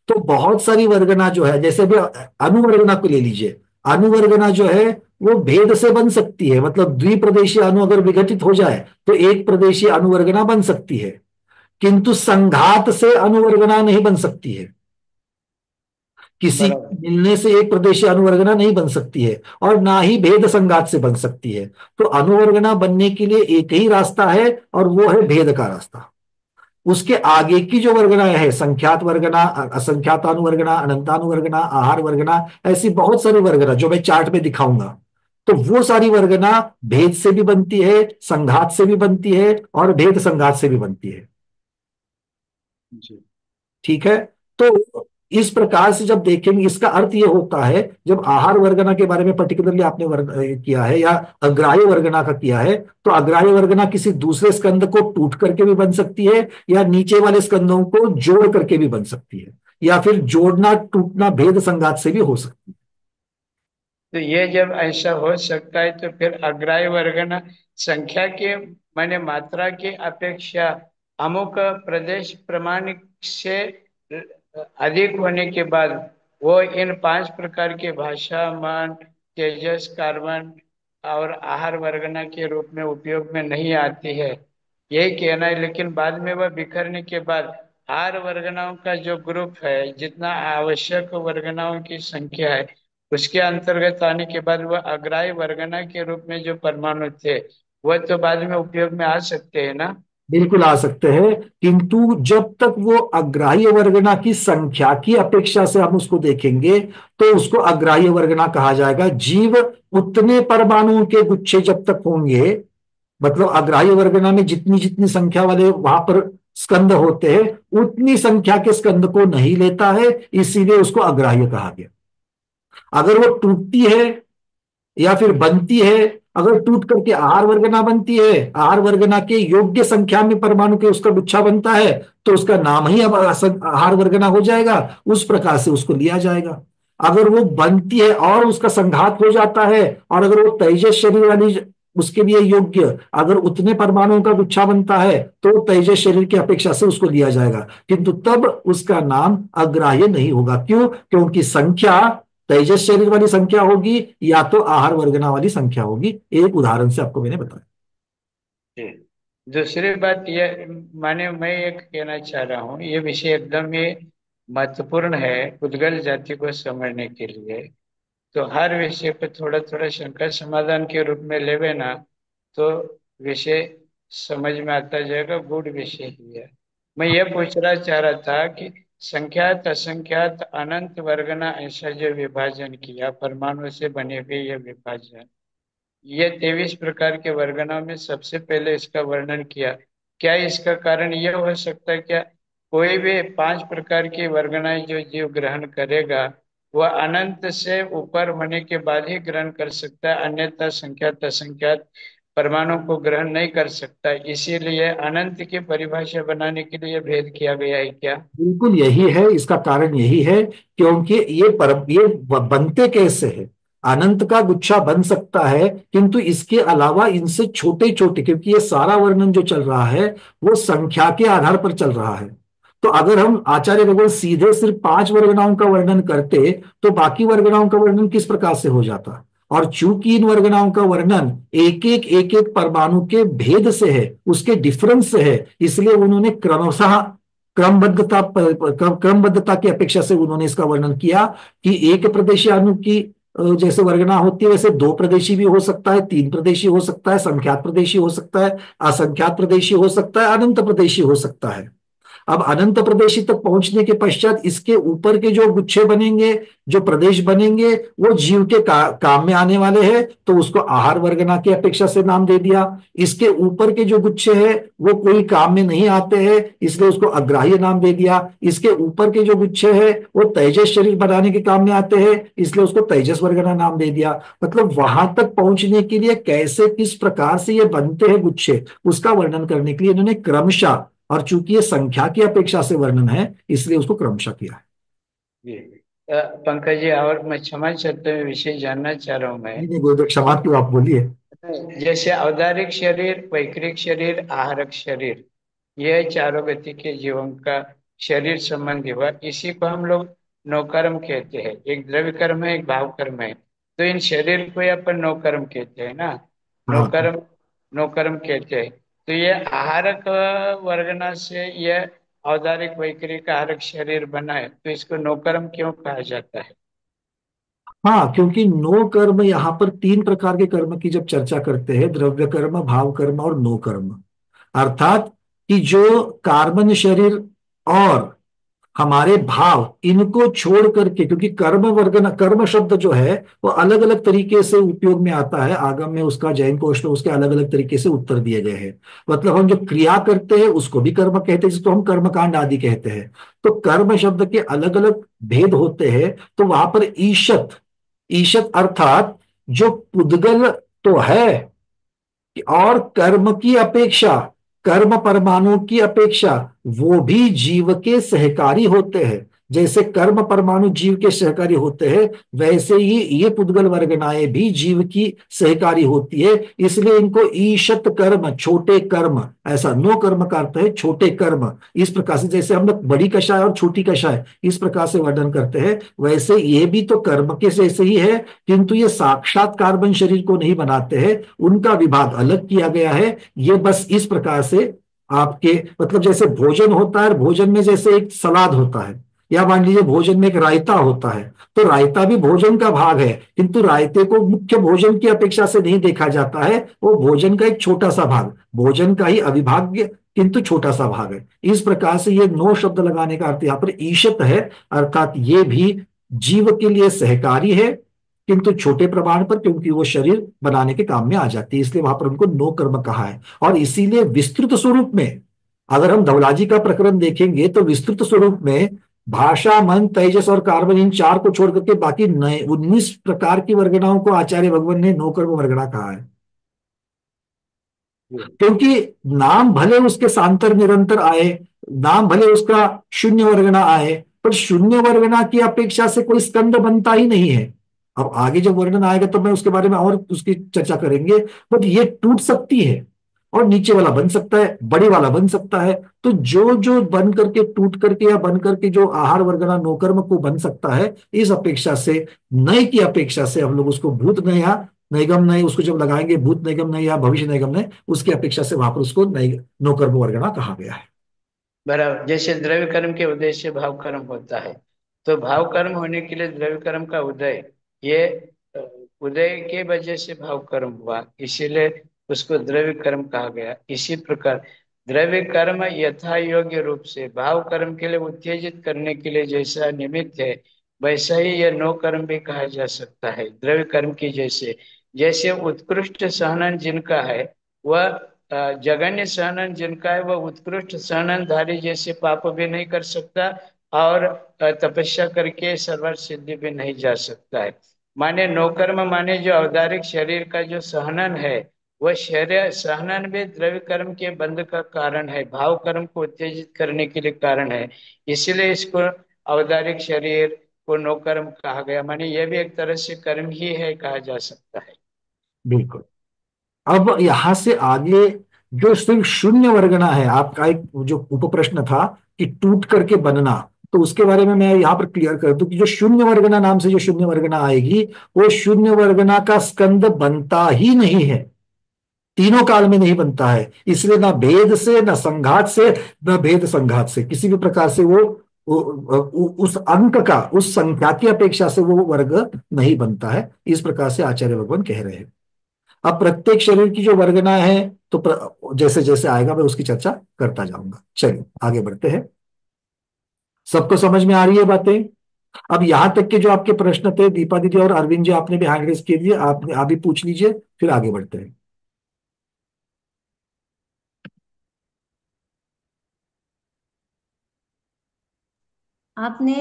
तो बहुत सारी वर्गना जो है, जैसे भी अनुवर्गना को ले लीजिए। अनुवर्गना जो है, वो भेद से बन सकती है। मतलब द्विप्रदेशीय अणु अगर विघटित हो जाए तो एक प्रदेशीय अनुवर्गना बन सकती है, किंतु संघात से अनुवर्गना नहीं बन सकती है। किसी बराबर। मिलने से एक प्रदेशीय अनुवर्गना नहीं बन सकती है, और ना ही भेद संघात से बन सकती है। तो अनुवर्गना बनने के लिए एक ही रास्ता है, और वो है भेद का रास्ता। उसके आगे की जो वर्गनाएं है, संख्यात वर्गना, असंख्यातानुवर्गना, अनंतानुवर्गना, आहार वर्गना, ऐसी बहुत सारी वर्गना जो मैं चार्ट में दिखाऊंगा। तो वो सारी वर्गना भेद से भी बनती है, संघात से भी बनती है, और भेद संघात से भी बनती है। जी। ठीक है। तो इस प्रकार से जब देखेंगे, इसका अर्थ ये होता है, जब आहार वर्गना के बारे में पर्टिकुलरली आपने किया है, या अग्राह्य वर्गना का किया है, तो अग्राह्य वर्गना किसी दूसरे स्कंद को टूट करके भी बन सकती है, या नीचे वाले स्कंदों को जोड़ करके भी बन सकती है, या फिर जोड़ना टूटना भेद संघात से भी हो सकती है। तो ये जब ऐसा हो सकता है तो फिर अग्राह्य वर्गना संख्या के माने मात्रा के अपेक्षा अमुक प्रदेश प्रमाण से अधिक होने के बाद वो इन पांच प्रकार के भाषा, मन, तेजस, कार्बन और आहार वर्गना के रूप में उपयोग में नहीं आती है, यही कहना है। लेकिन बाद में वह बिखरने के बाद आहार वर्गनाओं का जो ग्रुप है, जितना आवश्यक वर्गनाओं की संख्या है, उसके अंतर्गत आने के बाद वह अग्राह्य वर्गना के रूप में जो परमाणु थे, वह तो बाद में उपयोग में आ सकते हैं ना? बिल्कुल आ सकते हैं, किंतु जब तक वो अग्राह्य वर्गना की संख्या की अपेक्षा से हम उसको देखेंगे, तो उसको अग्राह्य वर्गना कहा जाएगा। जीव उतने परमाणुओं के गुच्छे जब तक होंगे, मतलब अग्राह्य वर्गना में जितनी जितनी संख्या वाले वहां पर स्कंद होते हैं, उतनी संख्या के स्कंद को नहीं लेता है, इसीलिए उसको अग्राह्य कहा गया। अगर वो टूटती है या फिर बनती है, अगर टूट करके आहार वर्गना बनती है, आहार वर्गना के योग्य संख्या में परमाणु के उसका गुच्छा बनता है, तो उसका नाम ही अब आहार वर्गना हो जाएगा। उस प्रकार से उसको लिया जाएगा। अगर वो बनती है और उसका संघात हो जाता है, और अगर वो तेजस शरीर वाली, उसके लिए योग्य अगर उतने परमाणुओं का गुच्छा बनता है, तो तेजस शरीर की अपेक्षा से उसको लिया जाएगा, किंतु तब उसका नाम अग्राह्य नहीं होगा। क्यों? क्योंकि संख्या तेजस शरीर वाली संख्या होगी, या तो आहार वर्गना वाली संख्या होगी। एक उदाहरण से आपको मैंने बताया। जी। दूसरी बात यह माने मैं एक कहना चाह रहा हूँ, ये विषय एकदम ही महत्वपूर्ण है उद्गल जाति को समझने के लिए। तो हर विषय पे थोड़ा थोड़ा शंका समाधान के रूप में लेवे ना, तो विषय समझ में आता जाएगा, गुड विषय ही है। मैं ये पूछना चाह रहा था कि संख्यात असंख्यात अनंत वर्गना ऐसा जो विभाजन किया परमाणु से बने हुए ये विभाजन, ये 23 प्रकार के वर्गनों में सबसे पहले इसका वर्णन किया। क्या इसका कारण यह हो सकता है क्या, कोई भी 5 प्रकार की वर्गनाएं जो जीव ग्रहण करेगा वह अनंत से ऊपर होने के बाद ही ग्रहण कर सकता है, अन्यथा संख्यात असंख्यात परमाणु को ग्रहण नहीं कर सकता, इसीलिए अनंत की परिभाषा बनाने के लिए भेद किया गया है क्या? बिल्कुल यही है, इसका कारण यही है, क्योंकि ये बनते कैसे हैं। अनंत का गुच्छा बन सकता है, किंतु इसके अलावा इनसे छोटे छोटे, क्योंकि ये सारा वर्णन जो चल रहा है वो संख्या के आधार पर चल रहा है। तो अगर हम आचार्य भगवान सीधे सिर्फ 5 वर्गनाओं का वर्णन करते तो बाकी वर्गनाओं का वर्णन किस प्रकार से हो जाता। और चूंकि इन वर्गनाओं का वर्णन एक एक परमाणु के भेद से है, उसके डिफरेंस से है, इसलिए उन्होंने क्रमशः क्रमबद्धता की अपेक्षा से उन्होंने इसका वर्णन किया कि एक प्रदेशीय अणु की जैसे वर्गना होती है, वैसे 2 प्रदेशी भी हो सकता है, 3 प्रदेशी हो सकता है, संख्यात प्रदेशी हो सकता है, असंख्यात प्रदेशी हो सकता है, अनंत प्रदेशी हो सकता है। अब अनंत प्रदेशी तक पहुंचने के पश्चात इसके ऊपर के जो गुच्छे बनेंगे, जो प्रदेश बनेंगे, वो जीव के काम में आने वाले हैं, तो उसको आहार वर्गना की अपेक्षा से नाम दे दिया। इसके ऊपर के जो गुच्छे हैं वो कोई काम में नहीं आते हैं, इसलिए उसको अग्राह्य नाम दे दिया। इसके ऊपर के जो गुच्छे हैं वो तेजस शरीर बनाने के काम में आते हैं, इसलिए उसको तेजस वर्गना नाम दे दिया। मतलब वहां तक पहुंचने के लिए कैसे किस प्रकार से ये बनते हैं गुच्छे, उसका वर्णन करने के लिए इन्होंने क्रमशः, और चूंकि ये संख्या की अपेक्षा से वर्णन है इसलिए उसको क्रमशः किया है। जी। पंकज जी, और मैं क्षमा चाहते हुए विषय जानना चाह रहा हूँ मैं। नहीं नहीं गुरुदेव, क्षमा क्यों, आप बोलिए। जैसे औदारिक शरीर, वैक्रिक शरीर, आहारक शरीर, ये चारों गति के जीवों का शरीर संबंधी हुआ, इसी को हम लोग नौकर्म कहते हैं। एक द्रव्य कर्म है, एक भाव कर्म है, तो इन शरीर को ही अपन नौकर्म कहते हैं ना। हाँ नौकर्म, नौकर्म कहते हैं। तो ये आहारक वर्गना से ये औदारिक वैक्रिक आहारक शरीर बना है, तो इसको नौकर्म क्यों कहा जाता है? हाँ, क्योंकि नो कर्म, यहाँ पर 3 प्रकार के कर्म की जब चर्चा करते हैं, द्रव्य कर्म, भाव कर्म और नो कर्म, अर्थात कि जो कार्बन शरीर और हमारे भाव, इनको छोड़ करके, क्योंकि कर्म वर्ग, कर्म शब्द जो है वो अलग अलग तरीके से उपयोग में आता है, आगम में उसका, जैन कोश में उसके अलग अलग तरीके से उत्तर दिए गए हैं। मतलब हम जो क्रिया करते हैं उसको भी कर्म कहते हैं, जिसको हम कर्मकांड आदि कहते हैं। तो कर्म शब्द के अलग अलग भेद होते हैं। तो वहां पर ईशत, ईशत अर्थात जो पुद्गल तो है, और कर्म की अपेक्षा, कर्म परमाणु की अपेक्षा वो भी जीव के सहकारी होते हैं। जैसे कर्म परमाणु जीव के सहकारी होते हैं, वैसे ही ये पुद्गल वर्गनाएं भी जीव की सहकारी होती है। इसलिए इनको ईशत कर्म, छोटे कर्म, ऐसा, नो कर्म का अर्थ है छोटे कर्म। इस प्रकार से जैसे हम लोग बड़ी कषाय और छोटी कषाय इस प्रकार से वर्णन करते हैं, वैसे ये भी तो कर्म के जैसे ही है, किंतु ये साक्षात कार्बन शरीर को नहीं बनाते हैं, उनका विभाग अलग किया गया है। ये बस इस प्रकार से आपके, मतलब जैसे भोजन होता है, भोजन में जैसे एक सलाद होता है, या मान लीजिए भोजन में एक रायता होता है, तो रायता भी भोजन का भाग है, किंतु रायते को मुख्य भोजन की अपेक्षा से नहीं देखा जाता है, वो भोजन का एक छोटा सा भाग, भोजन का ही अविभाज्य किंतु छोटा सा भाग है। इस प्रकार से ये नो शब्द लगाने का अर्थ यहाँ पर ईशत है, अर्थात ये भी जीव के लिए सहकारी है, किंतु छोटे प्रमाण पर, क्योंकि वो शरीर बनाने के काम में आ जाती है, इसलिए वहां पर उनको नो कर्म कहा है। और इसीलिए विस्तृत स्वरूप में, अगर हम धवलाजी का प्रकरण देखेंगे तो विस्तृत स्वरूप में भाषा, मन, तेजस और कार्बन, इन 4 को छोड़ करके बाकी नए 19 प्रकार की वर्गनाओं को आचार्य भगवान ने नो कर्म वर्गना कहा है। क्योंकि नाम भले उसके सांतर निरंतर आए, नाम भले उसका शून्य वर्गना आए, पर शून्य वर्गना की अपेक्षा से कोई स्कंद बनता ही नहीं है। अब आगे जब वर्णन आएगा तो मैं उसके बारे में और उसकी चर्चा करेंगे। बट ये टूट सकती है, और नीचे वाला बन सकता है, बड़ी वाला बन सकता है। तो जो जो बन करके, टूट करके या बन करके जो आहार वर्गना नोकर्म को बन सकता है, इस अपेक्षा से, नए की अपेक्षा से हम लोग उसको भूत नया, नैगम नय, उसको जब लगाएंगे भूत नैगम नय या भविष्य नैगम नय, उसकी अपेक्षा से वहां पर उसको नई नौकर्म वर्गना कहा गया है। बराबर। जैसे द्रव्य कर्म के उदय से भाव कर्म होता है, तो भाव कर्म होने के लिए द्रव्य कर्म का उदय ये अ, उदय के वजह से भाव कर्म हुआ, इसीलिए उसको द्रव्य कर्म कहा गया। इसी प्रकार द्रव्य कर्म यथा योग्य रूप से भाव कर्म के लिए उत्तेजित करने के लिए जैसा निमित्त है, वैसा ही यह नो कर्म भी कहा जा सकता है द्रव्य कर्म की जैसे। जैसे उत्कृष्ट सहनन जिनका है वह जघन्य सहनन जिनका है वह उत्कृष्ट सहननधारी जैसे पाप भी नहीं कर सकता, और तपस्या करके सर्वार्थ सिद्धि भी नहीं जा सकता है। माने नौकर्म माने जो औदारिक शरीर का जो सहनन है, वह शरीर सहनन भी द्रव्य कर्म के बंध का कारण है, भाव कर्म को उत्तेजित करने के लिए कारण है। इसलिए इसको औदारिक शरीर को नौकर्म कहा गया, माने यह भी एक तरह से कर्म ही है कहा जा सकता है। बिल्कुल। अब यहां से आगे जो सिर्फ शून्य वर्गना है, आपका एक जो उप प्रश्न था कि टूट करके बनना, तो उसके बारे में मैं यहां पर क्लियर कर दूं कि जो शून्य वर्गना नाम से जो शून्य वर्गना आएगी, वो शून्य वर्गना का स्कंद बनता ही नहीं है, तीनों काल में नहीं बनता है। इसलिए ना भेद से, ना संघात से, ना भेद संघात से, किसी भी प्रकार से उस अंक का, उस संख्या की अपेक्षा से वो वर्ग नहीं बनता है। इस प्रकार से आचार्य भगवान कह रहे हैं। अब प्रत्येक शरीर की जो वर्गना है, तो जैसे जैसे आएगा मैं उसकी चर्चा करता जाऊंगा। चलिए आगे बढ़ते हैं। सबको समझ में आ रही है बातें? अब यहां तक के जो आपके प्रश्न थे, दीपा दीदी और अरविंद जी, आपने भी हैंड रेस किए दिए, आपने आप भी पूछ लीजिए, फिर आगे बढ़ते हैं। आपने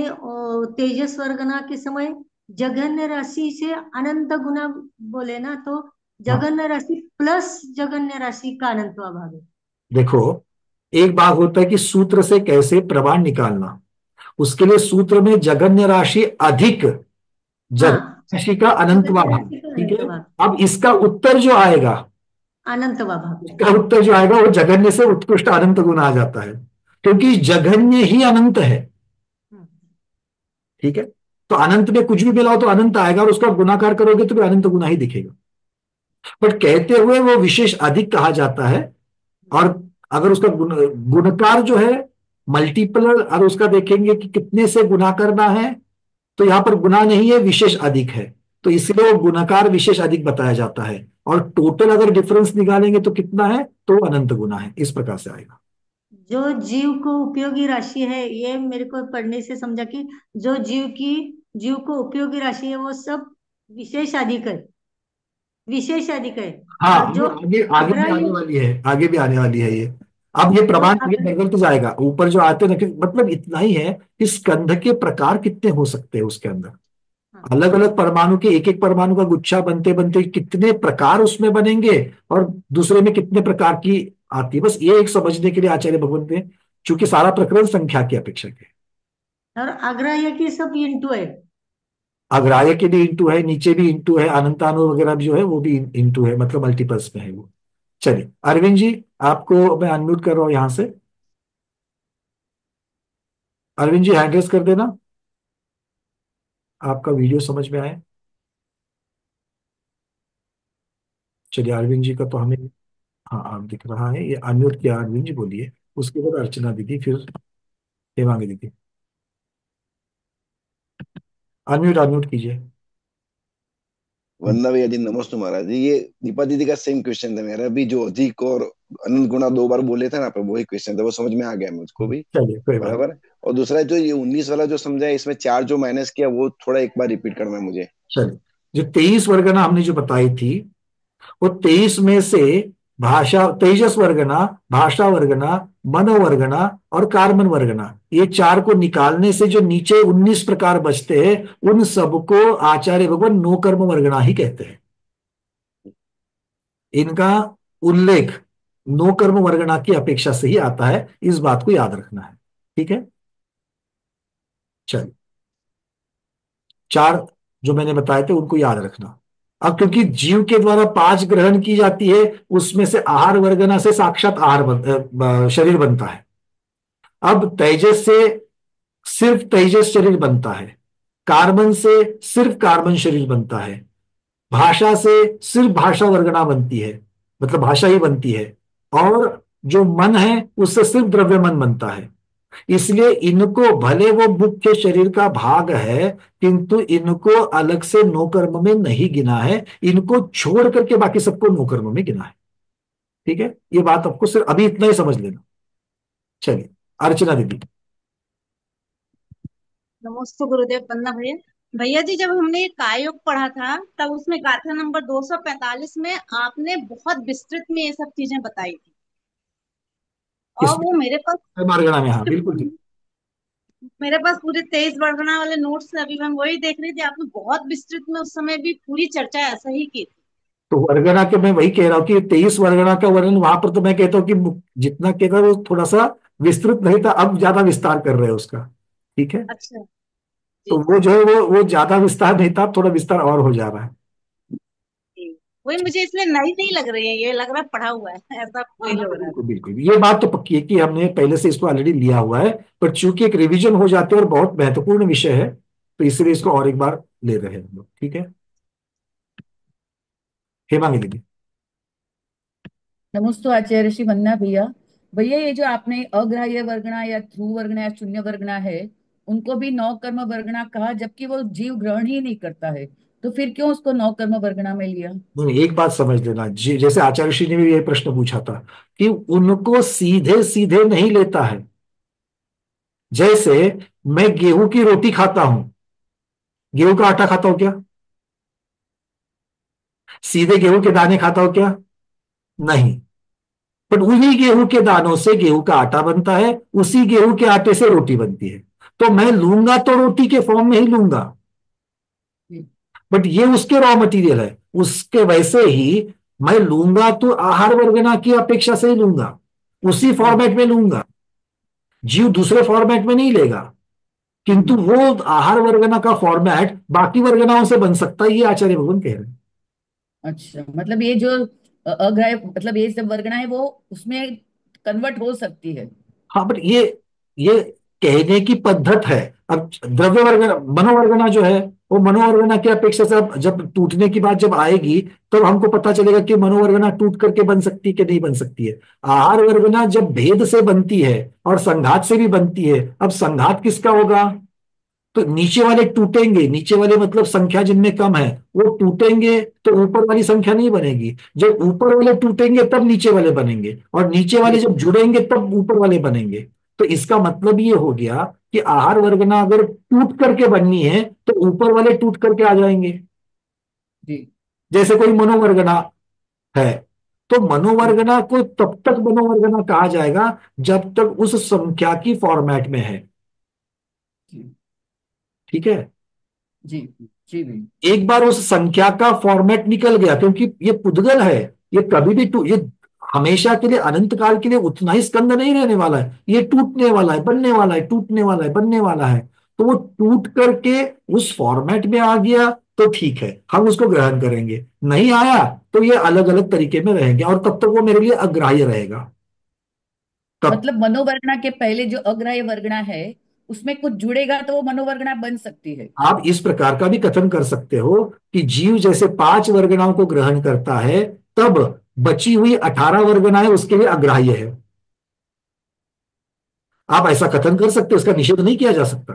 तेजस वर्गना के समय जघन्य राशि से अनंत गुना बोले ना, तो हाँ, जघन्य राशि प्लस जघन्य राशि का अनंतवा भाग है। देखो, एक बात होता है कि सूत्र से कैसे प्रमाण निकालना, उसके लिए सूत्र में जघन्य राशि अधिक हाँ, जघन्य राशि का अनंतवा जघन्य भाग, राशि का ठीक अनंत है। भाग, अब इसका उत्तर जो आएगा, अनंतवा भाग। इसका उत्तर जो आएगा वो जघन्य से उत्कृष्ट अनंत गुना आ जाता है, क्योंकि जघन्य ही अनंत है। हम्म। ठीक है। तो अनंत में कुछ भी मिलाओ तो अनंत आएगा, और उसका गुणाकार करोगे तो भी अनंत गुना ही दिखेगा। बट कहते हुए वो विशेष अधिक कहा जाता है। और अगर उसका गुणकार जो है मल्टीपल, और उसका देखेंगे कि कितने से गुना करना है, तो यहां पर गुना नहीं है, विशेष अधिक है, तो इसलिए वो गुणाकार विशेष अधिक बताया जाता है। और टोटल अगर डिफरेंस निकालेंगे तो कितना है, तो अनंत गुना है। इस प्रकार से आएगा। जो जीव को उपयोगी राशि है, ये मेरे को पढ़ने से समझा कि जो जीव को उपयोगी राशि है वो सब विशेष अधिक है, विशेष अधिक है। हाँ, और ये जो आगे आगे भी आने अग्राह्य, वाली है, आगे भी आने वाली है ये। अब ये जो प्रमाण आगे बदलते जाएगा, ऊपर जो आते हैं मतलब इतना ही है कि स्कंध के प्रकार कितने हो सकते हैं उसके अंदर। हाँ, अलग अलग परमाणु के, एक एक परमाणु का गुच्छा बनते बनते कितने प्रकार उसमें बनेंगे, और दूसरे में कितने प्रकार की आती है, बस ये एक समझने के लिए आचार्य भगवत ने, चूंकि सारा प्रकरण संख्या की अपेक्षा के। और अग्राह्य की सब इंटू है। अग्राह्य के लिए इंटू है, नीचे भी इंटू है, अनंतानु वगैरह भी जो है वो भी इंटू है, मतलब मल्टीपल्स में है वो। चलिए अरविंद जी, आपको मैं अनम्यूट कर रहा हूं यहां से। अरविंद जी हैंड रेस कर देना, आपका वीडियो समझ में आए। चलिए अरविंद जी का तो हमें, हाँ आप दिख रहा है, ये अनम्यूट किया। अरविंद जी बोलिए, उसके बाद अर्चना दीदी, फिर हेमांगी दीदी। अनम्यूट अनम्यूट कीजिए। वंदना भैया जी, नमस्ते महाराज जी। ये दीपा दीदी का सेम क्वेश्चन था मेरा भी, जो अधिक और अनंत गुना दो बार बोले थे ना पे, वही क्वेश्चन था, वो समझ में आ गया मुझको भी। चलिए कोई बात। बराबर। और दूसरा जो ये 19 वाला जो समझा है, इसमें चार जो माइनस किया, वो थोड़ा एक बार रिपीट करना है मुझे। चलिए, जो 23 वर्गना हमने जो बताई थी, वो 23 में से भाषा, तेजस वर्गना, भाषा वर्गना, मनोवर्गना और कार्बन वर्गना, ये चार को निकालने से जो नीचे 19 प्रकार बचते हैं, उन सबको आचार्य भगवान नो कर्म वर्गना ही कहते हैं। इनका उल्लेख नो कर्म वर्गना की अपेक्षा से ही आता है, इस बात को याद रखना है। ठीक है। चलिए, चार जो मैंने बताए थे उनको याद रखना। अब क्योंकि जीव के द्वारा पांच ग्रहण की जाती है, उसमें से आहार वर्गना से साक्षात शरीर बनता है। अब तेजस से सिर्फ तेजस शरीर बनता है, कार्बन से सिर्फ कार्बन शरीर बनता है, भाषा से सिर्फ भाषा वर्गना बनती है, मतलब भाषा ही बनती है, और जो मन है उससे सिर्फ द्रव्य मन बनता है। इसलिए इनको भले वो मुख्य शरीर का भाग है, किंतु इनको अलग से नो कर्म में नहीं गिना है, इनको छोड़ करके बाकी सबको नो कर्म में गिना है। ठीक है, ये बात आपको सिर्फ अभी इतना ही समझ लेना। चलिए, अर्चना दीदी। नमस्ते गुरुदेव। वंदना भैया। भैया जी, जब हमने ये काय योग पढ़ा था तब उसमें गाथा नंबर 245 में आपने बहुत विस्तृत में ये सब चीजें बताई थी। और वो किसमें? मेरे पास मारगणा में, हाँ पूरे बिल्कुल ठीक। मेरे पास पूरे 23 वर्गना वाले नोट्स थे। अभी मैं वही देख रही थी, आपने बहुत विस्तृत में उस समय भी पूरी चर्चा ऐसा ही की थी। तो वर्गणा के मैं वही कह रहा हूँ कि 23 वर्गणा का वर्णन वहां पर तो मैं कहता हूँ कि जितना कहता वो थोड़ा सा विस्तृत नहीं था, अब ज्यादा विस्तार कर रहे हैं उसका। ठीक है, अच्छा तो जी। वो जो है वो ज्यादा विस्तार नहीं था, थोड़ा विस्तार और हो जा रहा है। जी, वही मुझे इसलिए नई नहीं लग रही है, ये लग रहा है पढ़ा हुआ है, ऐसा हाँ फील हाँ, हो रहा बिल्कुल बिल्कुल, ये बात तो पक्की है कि हमने पहले से इसको ऑलरेडी लिया हुआ है, पर चूंकि एक रिवीजन हो जाते हैं और बहुत महत्वपूर्ण विषय है, तो इसलिए इसको और एक बार ले रहे हैं हम लोग। ठीक है, हेमांगी दीदी। नमस्ते आचार्य श्री वंदना भैया। भैया, ये जो आपने अग्राह्य वर्गना या ध्रुव वर्गना या शून्य वर्गना है, उनको भी नौ कर्म वर्गना कहा, जबकि वो जीव ग्रहण ही नहीं करता है, तो फिर क्यों उसको नौ कर्म वर्गना में लिया? नहीं, एक बात समझ लेना जैसे आचार्य श्री ने भी ये प्रश्न पूछा था कि उनको सीधे सीधे नहीं लेता है। जैसे मैं गेहूं की रोटी खाता हूं, गेहूं का आटा खाता हूं क्या? सीधे गेहूं के दाने खाता हूं क्या? नहीं। पर उन्हीं गेहूं के दानों से गेहूं का आटा बनता है, उसी गेहूं के आटे से रोटी बनती है। तो मैं लूंगा तो रोटी के फॉर्म में ही लूंगा, बट ये उसके रॉ मटेरियल है। उसके वैसे ही मैं लूंगा तो आहार वर्गना की अपेक्षा से ही लूंगा, उसी फॉर्मेट में लूंगा। जीव दूसरे फॉर्मेट में नहीं लेगा, किंतु वो आहार वर्गना का फॉर्मेट बाकी वर्गनाओं से बन सकता है, ये आचार्य भगवान कह रहे हैं। अच्छा, मतलब ये जो अग्राह्य मतलब ये सब वर्गना है वो उसमें कन्वर्ट हो सकती है। हाँ, बट ये कहने की पद्धत है। अब द्रव्य वर्गना मनोवर्गना जो है, वो मनोवर्गना की अपेक्षा से अब जब टूटने की बात जब आएगी, तब हमको पता चलेगा कि मनोवर्गना टूट करके बन सकती है कि नहीं बन सकती है। आहार वर्गना जब भेद से बनती है और संघात से भी बनती है, अब संघात किसका होगा? तो नीचे वाले टूटेंगे, नीचे वाले मतलब संख्या जिनमें कम है वो टूटेंगे, तो ऊपर वाली संख्या नहीं बनेगी। जब ऊपर वाले टूटेंगे तब नीचे वाले बनेंगे, और नीचे वाले जी जब जुड़ेंगे तब ऊपर वाले बनेंगे। तो इसका मतलब ये हो गया कि आहार वर्गना अगर टूट करके बननी है तो ऊपर वाले टूट करके आ जाएंगे। जी जैसे कोई मनोवर्गना है, तो मनोवर्गना को तब तक मनोवर्गना कहा जाएगा जब तक उस संख्या की फॉर्मेट में है। जी ठीक है, जी जी भी। एक बार उस संख्या का फॉर्मेट निकल गया, क्योंकि ये पुद्गल है, ये कभी भी ये हमेशा के लिए अनंत काल के लिए उतना ही स्कंद नहीं रहने वाला है। ये टूटने वाला है, बनने वाला है, टूटने वाला है, बनने वाला है। तो वो टूट करके उस फॉर्मेट में आ गया तो ठीक है, हम उसको ग्रहण करेंगे। नहीं आया तो ये अलग अलग तरीके में रहेंगे, और तब तक वो मेरे लिए अग्राह्य रहेगा। तब मतलब मनोवर्गना के पहले जो अग्राह्य वर्गना है उसमें कुछ जुड़ेगा तो वो मनोवर्गना बन सकती है। आप इस प्रकार का भी कथन कर सकते हो कि जीव जैसे 5 वर्गनाओं को ग्रहण करता है, तब बची हुई 18 वर्गनाएं उसके लिए अग्राह्य है। आप ऐसा कथन कर सकते हो, इसका निषेध नहीं किया जा सकता,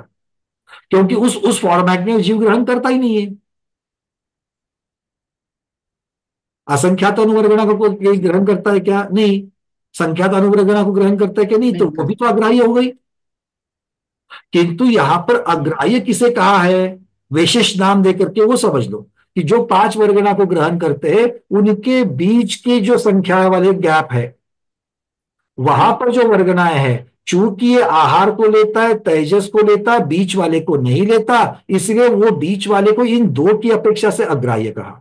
क्योंकि उस फॉर्मेट में जीव ग्रहण करता ही नहीं है। असंख्यात अनुवर्गना को कोई ग्रहण करता है क्या? नहीं। संख्यात अनुवर्गना को ग्रहण करता है क्या? नहीं। तो नहीं वो कर। भी तो अग्राह्य हो गई। किंतु यहां पर अग्राह्य किसे कहा है? विशेष नाम देकर के वो समझ लो कि जो 5 वर्गना को ग्रहण करते हैं उनके बीच के जो संख्या वाले गैप है, वहां जी पर जो वर्गनाएं हैं, चूंकि ये आहार को लेता है, तेजस को लेता है, बीच वाले को नहीं लेता, इसलिए वो बीच वाले को इन दो की अपेक्षा से अग्राह्य कहा।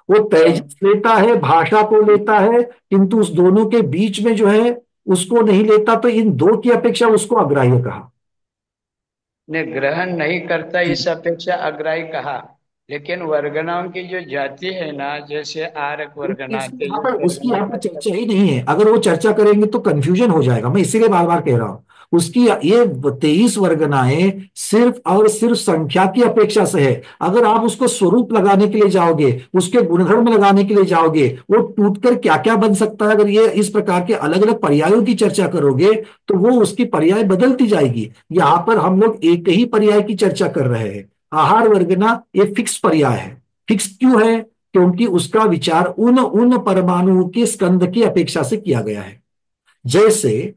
वो हाँ तेजस लेता है, भाषा को लेता है, किंतु उस दोनों के बीच में जो है उसको नहीं लेता, तो इन दो की अपेक्षा उसको अग्राह्य कहा। ने ग्रहण नहीं करता इस अपेक्षा अग्राही कहा। लेकिन वर्गनाओं की जो जाति है ना, जैसे आरक वर्गना, तेजस उसकी वर्गना, यहाँ पर तत्व। चर्चा ही नहीं है। अगर वो चर्चा करेंगे तो कंफ्यूजन हो जाएगा, मैं इसीलिए बार बार कह रहा हूं। उसकी ये 23 वर्गनाएं सिर्फ और सिर्फ संख्या की अपेक्षा से है। अगर आप उसको स्वरूप लगाने के लिए जाओगे, उसके गुणधर्म लगाने के लिए जाओगे, वो टूटकर क्या क्या बन सकता है, अगर ये इस प्रकार के अलग अलग पर्यायों की चर्चा करोगे तो वो उसकी पर्याय बदलती जाएगी। यहां पर हम लोग एक ही पर्याय की चर्चा कर रहे हैं। आहार वर्गना ये फिक्स पर्याय है। फिक्स क्यों है? क्योंकि उसका विचार उन उन परमाणुओं के स्कंध की अपेक्षा से किया गया है। जैसे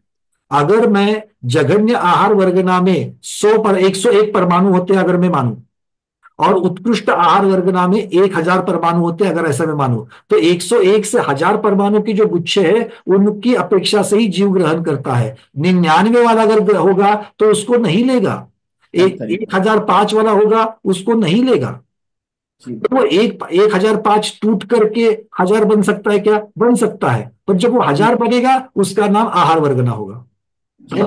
अगर मैं जघन्य आहार वर्गना में 101 परमाणु होते हैं अगर मैं मानूं, और उत्कृष्ट आहार वर्गना में 1000 परमाणु होते हैं अगर ऐसा मैं मानूं, तो 101 से 1000 परमाणु की जो गुच्छे है उनकी अपेक्षा से ही जीव ग्रहण करता है। 99 वाला अगर होगा तो उसको नहीं लेगा। 1005 वाला होगा उसको नहीं लेगा। तो वो 1005 टूट करके 1000 बन सकता है क्या? बन सकता है, पर जब वो 1000 बनेगा उसका नाम आहार वर्गना होगा। वो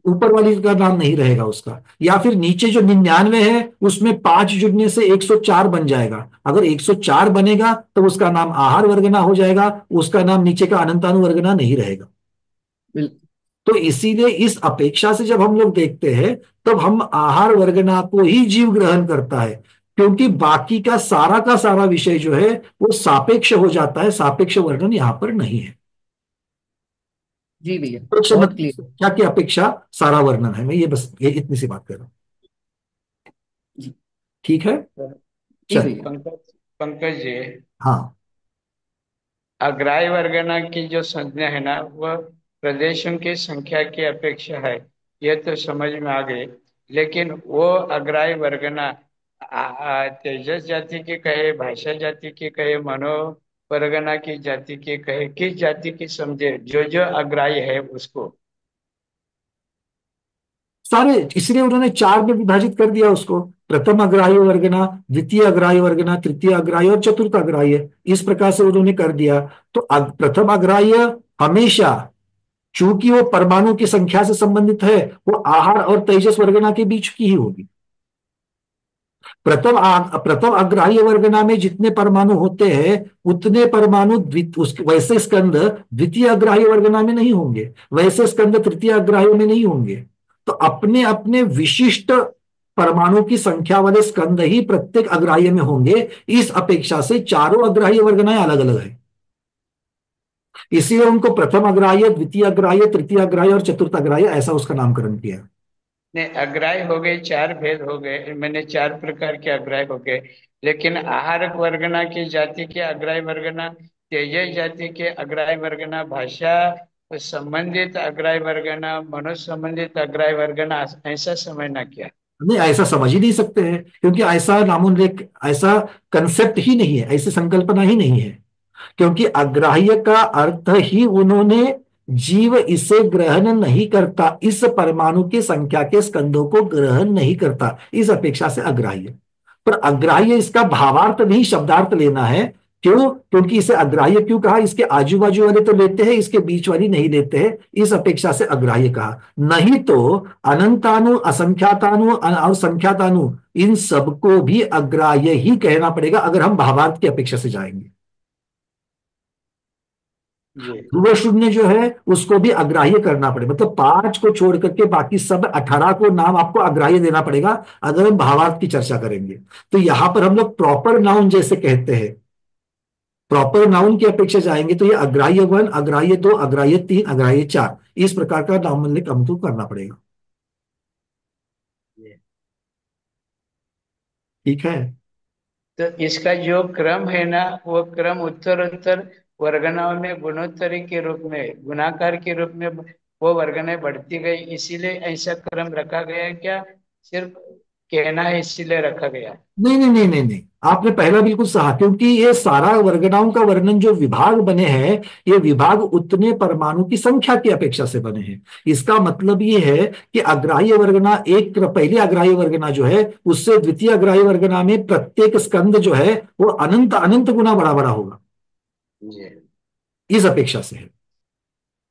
ऊपर वाली का नाम नहीं रहेगा उसका। या फिर नीचे जो 99 है उसमें 5 जुड़ने से 104 बन जाएगा। अगर 104 बनेगा तो उसका नाम आहार वर्गना हो जाएगा, उसका नाम नीचे का अनंतानु वर्गना नहीं रहेगा। तो इसीलिए इस अपेक्षा से जब हम लोग देखते हैं तब हम आहार वर्गना को ही जीव ग्रहण करता है, क्योंकि बाकी का सारा विषय जो है वो सापेक्ष हो जाता है। सापेक्ष वर्णन यहां पर नहीं है। जी भैया, तो बहुत क्लियर। क्या की अपेक्षा सारा वर्णन है। मैं ये बस ये इतनी सी बात कर रहा हूं। ठीक है, जी चल। भैया। पंकज जी, हाँ, अग्राह्य वर्गना की जो संज्ञा है ना, वह प्रदेशों की संख्या की अपेक्षा है, यह तो समझ में आ गई। लेकिन वो अग्राह्य वर्गना तेजस जाति की कहे, भाषा जाति की कहे, मनो वर्गना की जाति की कहे, किस जाति की समझे, जो जो अग्राह्य है उसको। सारे इसलिए उन्होंने 4 में विभाजित कर दिया उसको। प्रथम अग्राह्य वर्गना, द्वितीय अग्राह्य वर्गना, तृतीय अग्राह्य और चतुर्थ अग्राह्य, इस प्रकार से उन्होंने कर दिया। तो प्रथम अग्राह्य हमेशा, चूंकि वो परमाणु की संख्या से संबंधित है, वो आहार और तेजस वर्गना के बीच की ही होगी। प्रथम अग्राह्य वर्गना में जितने परमाणु होते हैं उतने परमाणु वैसे स्कंद द्वितीय अग्राह्य वर्गना में नहीं होंगे, वैसे स्कंद तृतीय अग्राह्य में नहीं होंगे। तो अपने अपने विशिष्ट परमाणु की संख्या वाले स्कंद ही प्रत्येक अग्राह्य में होंगे। इस अपेक्षा से चारों अग्राह्य वर्गनाएं अलग अलग है। इसीलिए उनको प्रथम अग्राह्य, द्वितीय अग्राह्य, तृतीय अग्राह्य और चतुर्थ अग्राह्य ऐसा उसका नामकरण किया। नहीं, अग्राह्य हो गए, 4 भेद हो गए, मैंने 4 प्रकार के अग्राह्य हो गए। लेकिन आहार वर्गना की जाति के अग्राह्य वर्गना, तेजस जाति के अग्राह्य वर्गना, भाषा संबंधित अग्राह्य वर्गना, मनुष्य संबंधित अग्राह्य वर्गना, ऐसा समझना क्या? नहीं, ऐसा समझ ही नहीं सकते हैं, क्योंकि ऐसा नामोल्लेख, ऐसा कंसेप्ट ही नहीं है, ऐसी संकल्पना ही नहीं है। क्योंकि अग्राह्य का अर्थ ही उन्होंने जीव इसे ग्रहण नहीं करता, इस परमाणु की संख्या के स्कंदों को ग्रहण नहीं करता, इस अपेक्षा से अग्राह्य। पर अग्राह्य इसका भावार्थ नहीं शब्दार्थ लेना है। क्यों? क्योंकि इसे अग्राह्य क्यों कहा? इसके आजू बाजू वाले तो लेते हैं, इसके बीच वाली नहीं लेते हैं, इस अपेक्षा से अग्राह्य कहा। नहीं तो अनंतानु, असंख्यातानु और संख्यातानु, इन सबको भी अग्राह्य ही कहना पड़ेगा अगर हम भावार्थ की अपेक्षा से जाएंगे। ध्रुव शून्य जो है उसको भी अग्राह्य करना पड़ेगा, मतलब 5 को छोड़ करके बाकी सब 18 को नाम आपको अग्राह्य देना पड़ेगा अगर हम भावार्थ की चर्चा करेंगे। तो यहां पर हम लोग प्रॉपर नाउन जैसे कहते हैं, प्रॉपर नाउन की अपेक्षा जाएंगे तो ये अग्राह्य 1, अग्राह्य 2, अग्राह्य 3, अग्राह्य 4, इस प्रकार का नाम हमको करना पड़ेगा। ठीक है। तो इसका जो क्रम है ना, वो क्रम उत्तर उत्तर वर्गनाओं में गुणोत्तरी के रूप में, गुणाकार के रूप में वो वर्गनाएं बढ़ती गई, इसीलिए ऐसा क्रम रखा गया? क्या सिर्फ कहना है इसीलिए रखा गया? नहीं नहीं नहीं नहीं नहीं, आपने पहला बिल्कुल सहा, क्योंकि ये सारा वर्गनाओं का वर्णन जो विभाग बने हैं, ये विभाग उतने परमाणु की संख्या की अपेक्षा से बने हैं। इसका मतलब ये है कि अग्राह्य वर्गना पहले अग्राह्य वर्गना जो है उससे द्वितीय अग्राह्य वर्गना में प्रत्येक स्कंद जो है वो अनंत अनंत गुना बड़ा बड़ा होगा, इस अपेक्षा से है।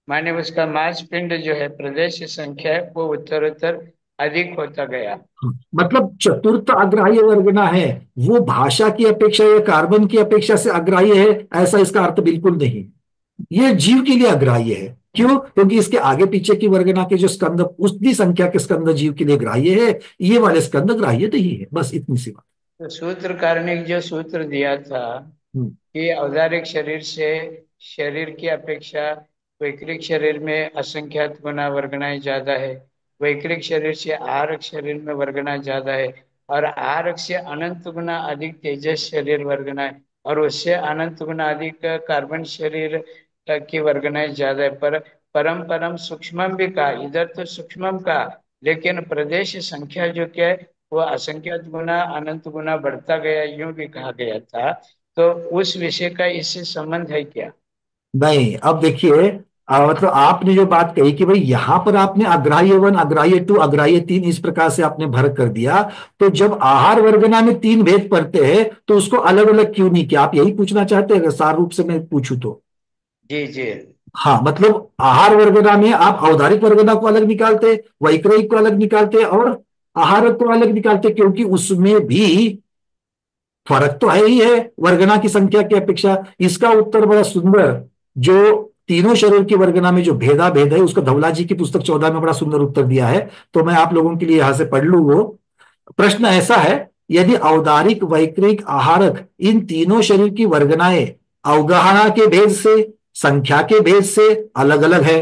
माने उसका मास पिंड जो है, प्रदेश संख्या है, वो उत्तर उत्तर अधिक होता गया। मतलब चतुर्थ अग्राह्य वर्गना है वो भाषा की अपेक्षा या कार्बन की अपेक्षा से अग्राह्य है, ऐसा इसका अर्थ बिल्कुल नहीं। ये जीव के लिए अग्राह्य है। क्यों? क्योंकि इसके आगे पीछे की वर्गना के जो स्कंद, उतनी संख्या के स्कंद जीव के लिए ग्राह्य है, ये वाले स्कंद ग्राह्य नहीं है। बस इतनी सी बात। तो सूत्रकार ने जो सूत्र दिया था हम्म। कि औदारिक शरीर से शरीर की अपेक्षा वैक्रिक शरीर में असंख्यात गुना वर्गनाएं ज्यादा है, वैक्रिक शरीर से आरक शरीर में वर्गना ज्यादा है, और आरक से अनंत गुना अधिक तेजस शरीर वर्गनाएं, और उससे अनंत गुना अधिक कार्बन शरीर की वर्गनाएं ज्यादा है। पर परम परम सूक्ष्मम भी कहा, इधर तो सूक्ष्मम कहा, लेकिन प्रदेश संख्या जो क्या है वो असंख्यात गुना अनंत गुना बढ़ता गया, यूं भी कहा गया था। तो उस विषय का इससे संबंध है क्या? नहीं, अब देखिए, मतलब आपने जो बात कही कि भाई यहां पर आपने अग्राह्य वन, अग्राह्य टू, अग्राह्य तीन, इस प्रकार से आपने भर कर दिया, तो जब आहार वर्गना में तीन भेद पड़ते हैं तो उसको अलग अलग क्यों नहीं किया? आप यही पूछना चाहते हैं? अगर सार रूप से मैं पूछूं तो जी जी। हाँ, मतलब आहार वर्गना में आप औदारिक वर्गना को अलग निकालते, वैक्रयिक को अलग निकालते और आहारक को अलग निकालते, क्योंकि उसमें भी फर्क तो है ही है वर्गना की संख्या की अपेक्षा। इसका उत्तर बड़ा सुंदर, जो तीनों शरीर की वर्गना में जो भेदा भेद है, उसका धवला जी की पुस्तक 14 में बड़ा सुंदर उत्तर दिया है। तो मैं आप लोगों के लिए यहां से पढ़ लू वो प्रश्न। ऐसा है, यदि औदारिक, वैक्रिक, आहारक इन तीनों शरीर की वर्गनाएं अवगाहना के भेद से, संख्या के भेद से अलग अलग है,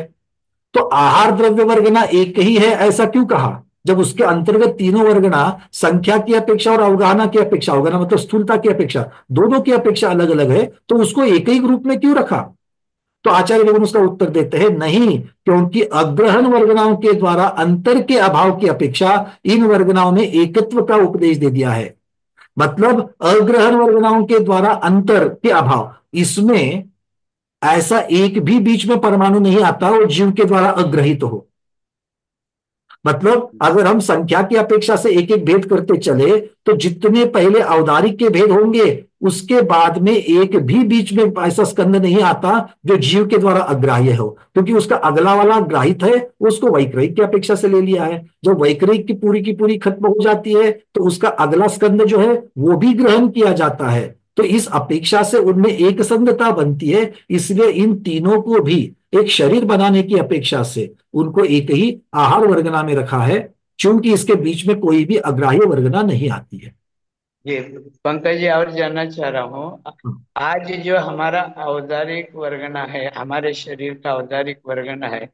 तो आहार द्रव्य वर्गना एक ही है, ऐसा क्यों कहा? जब उसके अंतर्गत तीनों वर्गना संख्या की अपेक्षा और अवगाहना की अपेक्षा, अवगाहना मतलब स्थूलता की अपेक्षा, दोनों की अपेक्षा अलग अलग है, तो उसको एक ही ग्रुप में क्यों रखा? तो आचार्य लोग उसका उत्तर देते हैं, नहीं, क्योंकि अग्रहण वर्गनाओं के द्वारा अंतर के अभाव की अपेक्षा इन वर्गनाओं में एकत्व का उपदेश दे दिया है। मतलब अग्रहण वर्गनाओं के द्वारा अंतर के अभाव, इसमें ऐसा एक भी बीच में परमाणु नहीं आता और जीव के द्वारा अग्रहित हो। मतलब अगर हम संख्या की अपेक्षा से एक एक भेद करते चले, तो जितने पहले औदारिक के भेद होंगे, उसके बाद में एक भी बीच में ऐसा स्कंद नहीं आता जो जीव के द्वारा अग्राह्य हो, क्योंकि उसका अगला वाला ग्राहित है, उसको वैक्रयिक की अपेक्षा से ले लिया है। जब वैक्रयिक की पूरी खत्म हो जाती है, तो उसका अगला स्कंद जो है वो भी ग्रहण किया जाता है। तो इस अपेक्षा से उनमें एक संगता बनती है। इसलिए इन तीनों को भी एक शरीर बनाने की अपेक्षा से उनको एक ही आहार वर्गना में रखा है, क्योंकि इसके बीच में कोई भी अग्राह्य वर्गना नहीं आती है। जी पंकज जी, और जानना चाह रहा हूँ, आज जो हमारा औदारिक वर्गना है, हमारे शरीर का औदारिक वर्गना है,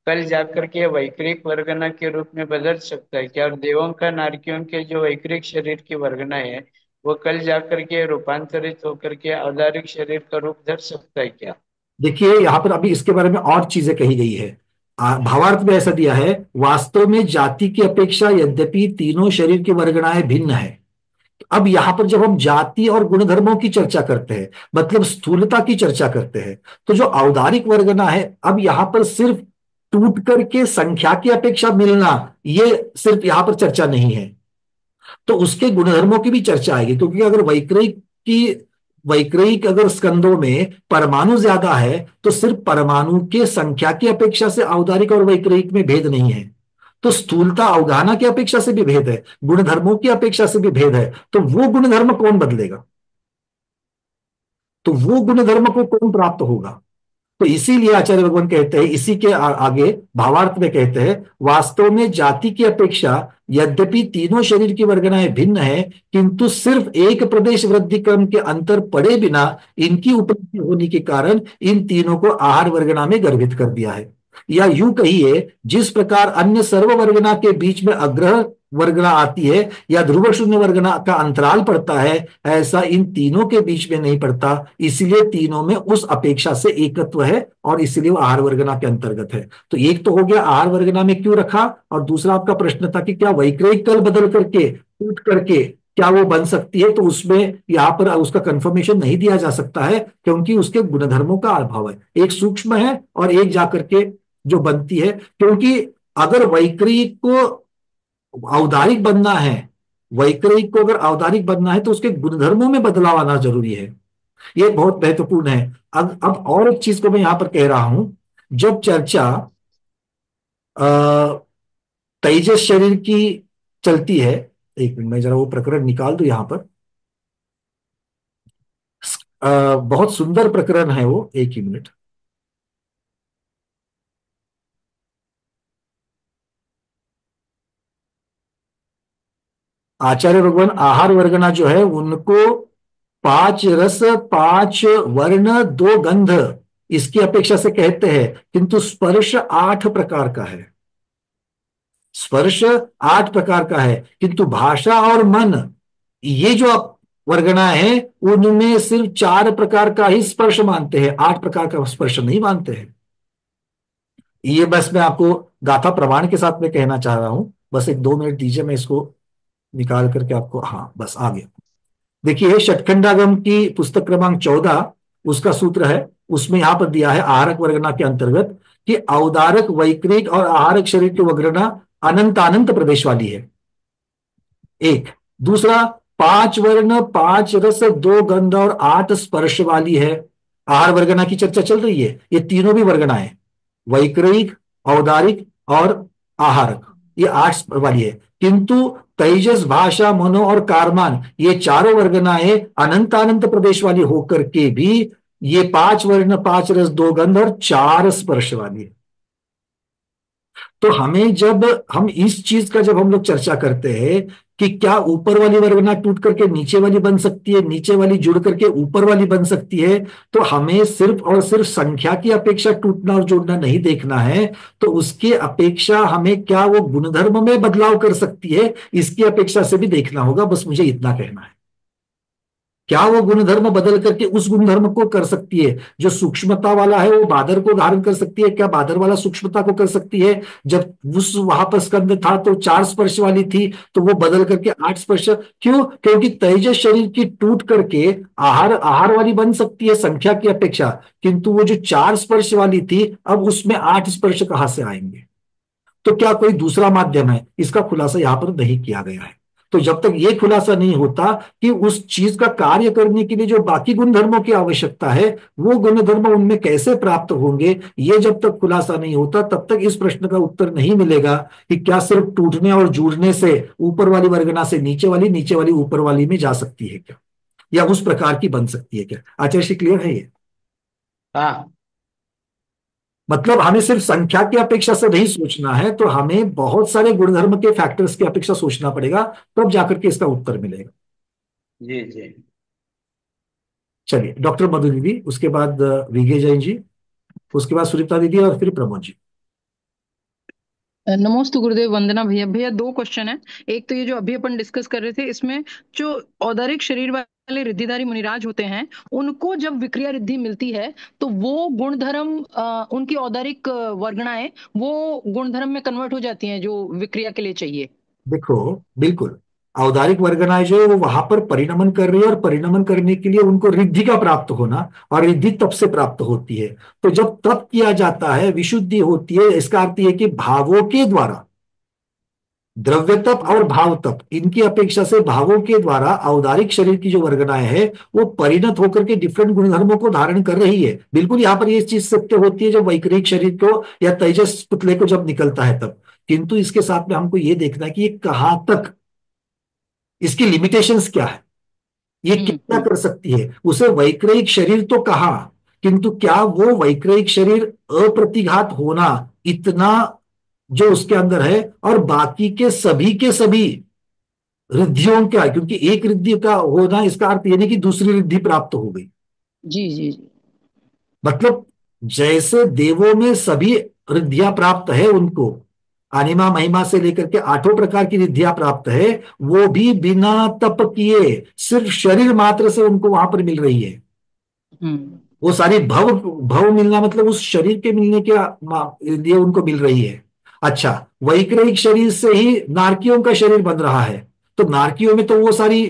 कल जाकर के वैक्रिक वर्गना के रूप में बदल सकता है क्या? और देवों का नारकियों के जो वैक्रिक शरीर की वर्गना है, वो कल जाकर के रूपांतरित होकर के औदारिक शरीर का रूप धर सकता है क्या? देखिए, यहां पर अभी इसके बारे में और चीजें कही गई है। भावार्थ में ऐसा दिया है, वास्तव में जाति की अपेक्षा यद्यपि तीनों शरीर की वर्गनाएं भिन्न है। अब यहां पर जब हम जाति और गुणधर्मों की चर्चा करते हैं, मतलब स्थूलता की चर्चा करते हैं, तो जो औदारिक वर्गना है, अब यहां पर सिर्फ टूट करके संख्या की अपेक्षा मिलना, ये सिर्फ यहां पर चर्चा नहीं है, तो उसके गुणधर्मों की भी चर्चा आएगी। क्योंकि अगर वैक्रयिक अगर स्कंदों में परमाणु ज्यादा है, तो सिर्फ परमाणु के संख्या की अपेक्षा से औदारिक और वैक्रयिक में भेद नहीं है, तो स्थूलता अवगाहना की अपेक्षा से भी भेद है, गुणधर्मों की अपेक्षा से भी भेद है। तो वो गुणधर्म कौन बदलेगा? तो वो गुणधर्म को कौन प्राप्त होगा? तो इसीलिए आचार्य भगवान कहते हैं, इसी के आगे भावार्थ में कहते हैं, वास्तव में जाति की अपेक्षा यद्यपि तीनों शरीर की वर्गनाएं भिन्न है, किंतु सिर्फ एक प्रदेश वृद्धि क्रम के अंतर पड़े बिना इनकी उपलब्धि होने के कारण इन तीनों को आहार वर्गना में गर्भित कर दिया है। या यूं कहिए, जिस प्रकार अन्य सर्व वर्गना के बीच में अग्रह वर्गना आती है या ध्रुव शून्य वर्गना का अंतराल पड़ता है, ऐसा इन तीनों के बीच में नहीं पड़ता। इसलिए तीनों में उस अपेक्षा से एकत्व है और इसलिए वो आहार वर्गना के अंतर्गत है। तो एक तो हो गया आहार वर्गना में क्यों रखा, और दूसरा आपका प्रश्न था कि क्या वैक्रयिक कल बदल करके, टूट करके क्या वो बन सकती है? तो उसमें यहां पर उसका कंफर्मेशन नहीं दिया जा सकता है, क्योंकि उसके गुणधर्मों का अभाव है। एक सूक्ष्म है और एक जाकर के जो बनती है, क्योंकि अगर वैक्रयिक को औदारिक बनना है, वैक्रयिक को अगर औदारिक बनना है, तो उसके गुणधर्मों में बदलाव आना जरूरी है। ये बहुत महत्वपूर्ण है। अब और एक चीज को मैं यहां पर कह रहा हूं, जब चर्चा अ, तेजस शरीर की चलती है, एक मिनट मैं जरा वो प्रकरण निकाल दूं यहां पर। बहुत सुंदर प्रकरण है वो, एक ही मिनट। आचार्य भगवान आहार वर्गना जो है उनको 5 रस 5 वर्ण 2 गंध इसकी अपेक्षा से कहते हैं, किंतु स्पर्श 8 प्रकार का है। स्पर्श 8 प्रकार का है, किंतु भाषा और मन ये जो वर्गना है उनमें सिर्फ 4 प्रकार का ही स्पर्श मानते हैं, 8 प्रकार का स्पर्श नहीं मानते हैं। ये बस मैं आपको गाथा प्रमाण के साथ में कहना चाह रहा हूं। बस 1-2 मिनट दीजिए, मैं इसको निकाल करके आपको, हाँ बस आ गया। देखिए षटखंडागम की पुस्तक क्रमांक 14 उसका सूत्र है, उसमें यहां पर दिया है आहारक वर्गना के अंतर्गत कि औदारक वैक्रिक और आहारक शरीर की वर्गना अनंत अनंत प्रदेश वाली है। एक दूसरा 5 वर्ण 5 रस 2 गंध और 8 स्पर्श वाली है। आहार वर्गना की चर्चा चल रही है, ये तीनों भी वर्गना है, वैक्रिक औदारिक और आहारक, ये 8 वाली है। किंतु तेजस भाषा मनो और कारमान ये चारों वर्गनाएं अनंत अनंत प्रदेश वाली होकर के भी ये 5 वर्ण 5 रस 2 गंध और 4 स्पर्श वाली है। तो हमें जब हम इस चीज का जब हम लोग चर्चा करते हैं कि क्या ऊपर वाली वर्गना टूट करके नीचे वाली बन सकती है, नीचे वाली जुड़ करके ऊपर वाली बन सकती है, तो हमें सिर्फ और सिर्फ संख्या की अपेक्षा टूटना और जोड़ना नहीं देखना है, तो उसकी अपेक्षा हमें क्या वो गुणधर्म में बदलाव कर सकती है इसकी अपेक्षा से भी देखना होगा। बस मुझे इतना कहना है, क्या वो गुणधर्म बदल करके उस गुणधर्म को कर सकती है। जो सूक्ष्मता वाला है वो बादर को धारण कर सकती है, क्या बादर वाला सूक्ष्मता को कर सकती है। जब उस वहां पर स्कंद था तो 4 स्पर्श वाली थी, तो वो बदल करके 8 स्पर्श क्यों? क्योंकि तेजस शरीर की टूट करके आहार आहार वाली बन सकती है संख्या की अपेक्षा, किंतु वो जो 4 स्पर्श वाली थी अब उसमें 8 स्पर्श कहां से आएंगे। तो क्या कोई दूसरा माध्यम है, इसका खुलासा यहां पर नहीं किया गया है। तो जब तक यह खुलासा नहीं होता कि उस चीज का कार्य करने के लिए जो बाकी गुणधर्मों की आवश्यकता है वो गुणधर्म उनमें कैसे प्राप्त होंगे, ये जब तक खुलासा नहीं होता तब तक इस प्रश्न का उत्तर नहीं मिलेगा कि क्या सिर्फ टूटने और जुड़ने से ऊपर वाली वर्गना से नीचे वाली ऊपर वाली में जा सकती है क्या, या उस प्रकार की बन सकती है क्या। आचार्य श्री क्लियर है ये? हाँ। मतलब हमें सिर्फ संख्या की अपेक्षा से नहीं सोचना है, तो हमें बहुत सारे गुणधर्म के फैक्टर्स की अपेक्षा सोचना पड़ेगा, तब जाकर के इसका उत्तर मिलेगा। जी जी। चलिए डॉक्टर मधु दीदी, उसके बाद विजय जैन जी, उसके बाद सुनीता दीदी और फिर प्रमोद जी। नमोस्तु गुरुदेव, वंदना भैया। भैया 2 क्वेश्चन है। एक तो ये जो अभी अपन डिस्कस कर रहे थे, इसमें जो औदारिक शरीर वाले रिद्धिधारी मुनिराज होते हैं, उनको जब विक्रिया रिद्धि मिलती है तो वो गुणधर्म उनकी औदारिक वर्गणाएं वो गुणधर्म में कन्वर्ट हो जाती हैं जो विक्रिया के लिए चाहिए। देखो बिल्कुल, औदारिक वर्गनाएं जो है वो वहां पर परिणमन कर रही है, और परिणमन करने के लिए उनको रिद्धि का प्राप्त होना, और रिद्धि तप से प्राप्त होती है। तो जब तप किया जाता है विशुद्धि होती है, इसका अर्थ यह कि भावों के द्वारा, द्रव्य तप और भाव तप इनकी अपेक्षा से भावों के द्वारा औदारिक शरीर की जो वर्गनाएं है वो परिणत होकर के डिफरेंट गुणधर्मों को धारण कर रही है। बिल्कुल यहाँ पर ये चीज सत्य होती है जब वैक्रिक शरीर को या तेजस पुतले को जब निकलता है तब, किंतु इसके साथ में हमको ये देखना है कि ये कहां तक, इसकी लिमिटेशंस क्या है, ये क्या कर सकती है। उसे वैक्रिक शरीर तो कहा, किंतु क्या वो वैक्रिक शरीर अप्रतिघात होना इतना जो उसके अंदर है, और बाकी के सभी रिद्धियों क्या है, क्योंकि एक रिद्धि का होना इसका अर्थ ये नहीं कि दूसरी रिद्धि प्राप्त हो गई। जी जी जी। मतलब जैसे देवों में सभी रिद्धियां प्राप्त है उनको, अनिमा महिमा से लेकर के 8 प्रकार की रिद्धियां प्राप्त है, वो भी बिना तप किए सिर्फ शरीर मात्र से उनको वहां पर मिल रही है। वो सारी भव भव मिलना मतलब उस शरीर के मिलने के लिए उनको मिल रही है। अच्छा, वैक्रिक शरीर से ही नारकियों का शरीर बन रहा है, तो नारकियों में तो वो सारी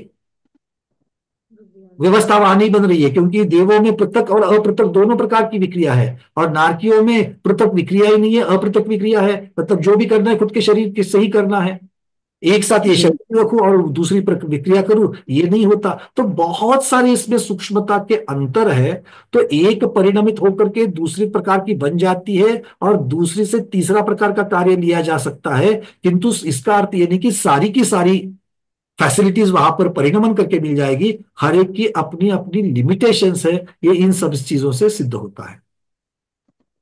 व्यवस्था वहां नहीं बन रही है, क्योंकि देवों में पृथक और अपृथक दोनों प्रकार की विक्रिया है, और नारकियों में पृथक विक्रिया ही नहीं है, अपृथक विक्रिया है। मतलब जो भी करना है खुद के शरीर के से ही करना है, एक साथ ये शरीर रखूं और दूसरी विक्रिया करूं, ये नहीं होता। तो बहुत सारी इसमें सूक्ष्मता के अंतर है। तो एक परिणमित होकर के दूसरी प्रकार की बन जाती है, और दूसरी से तीसरा प्रकार का कार्य लिया जा सकता है, किंतु इसका अर्थ ये नहीं कि सारी की सारी फैसिलिटीज वहां पर परिणमन करके मिल जाएगी। हर एक की अपनी अपनी लिमिटेशंस है, ये इन सब चीजों से सिद्ध होता है।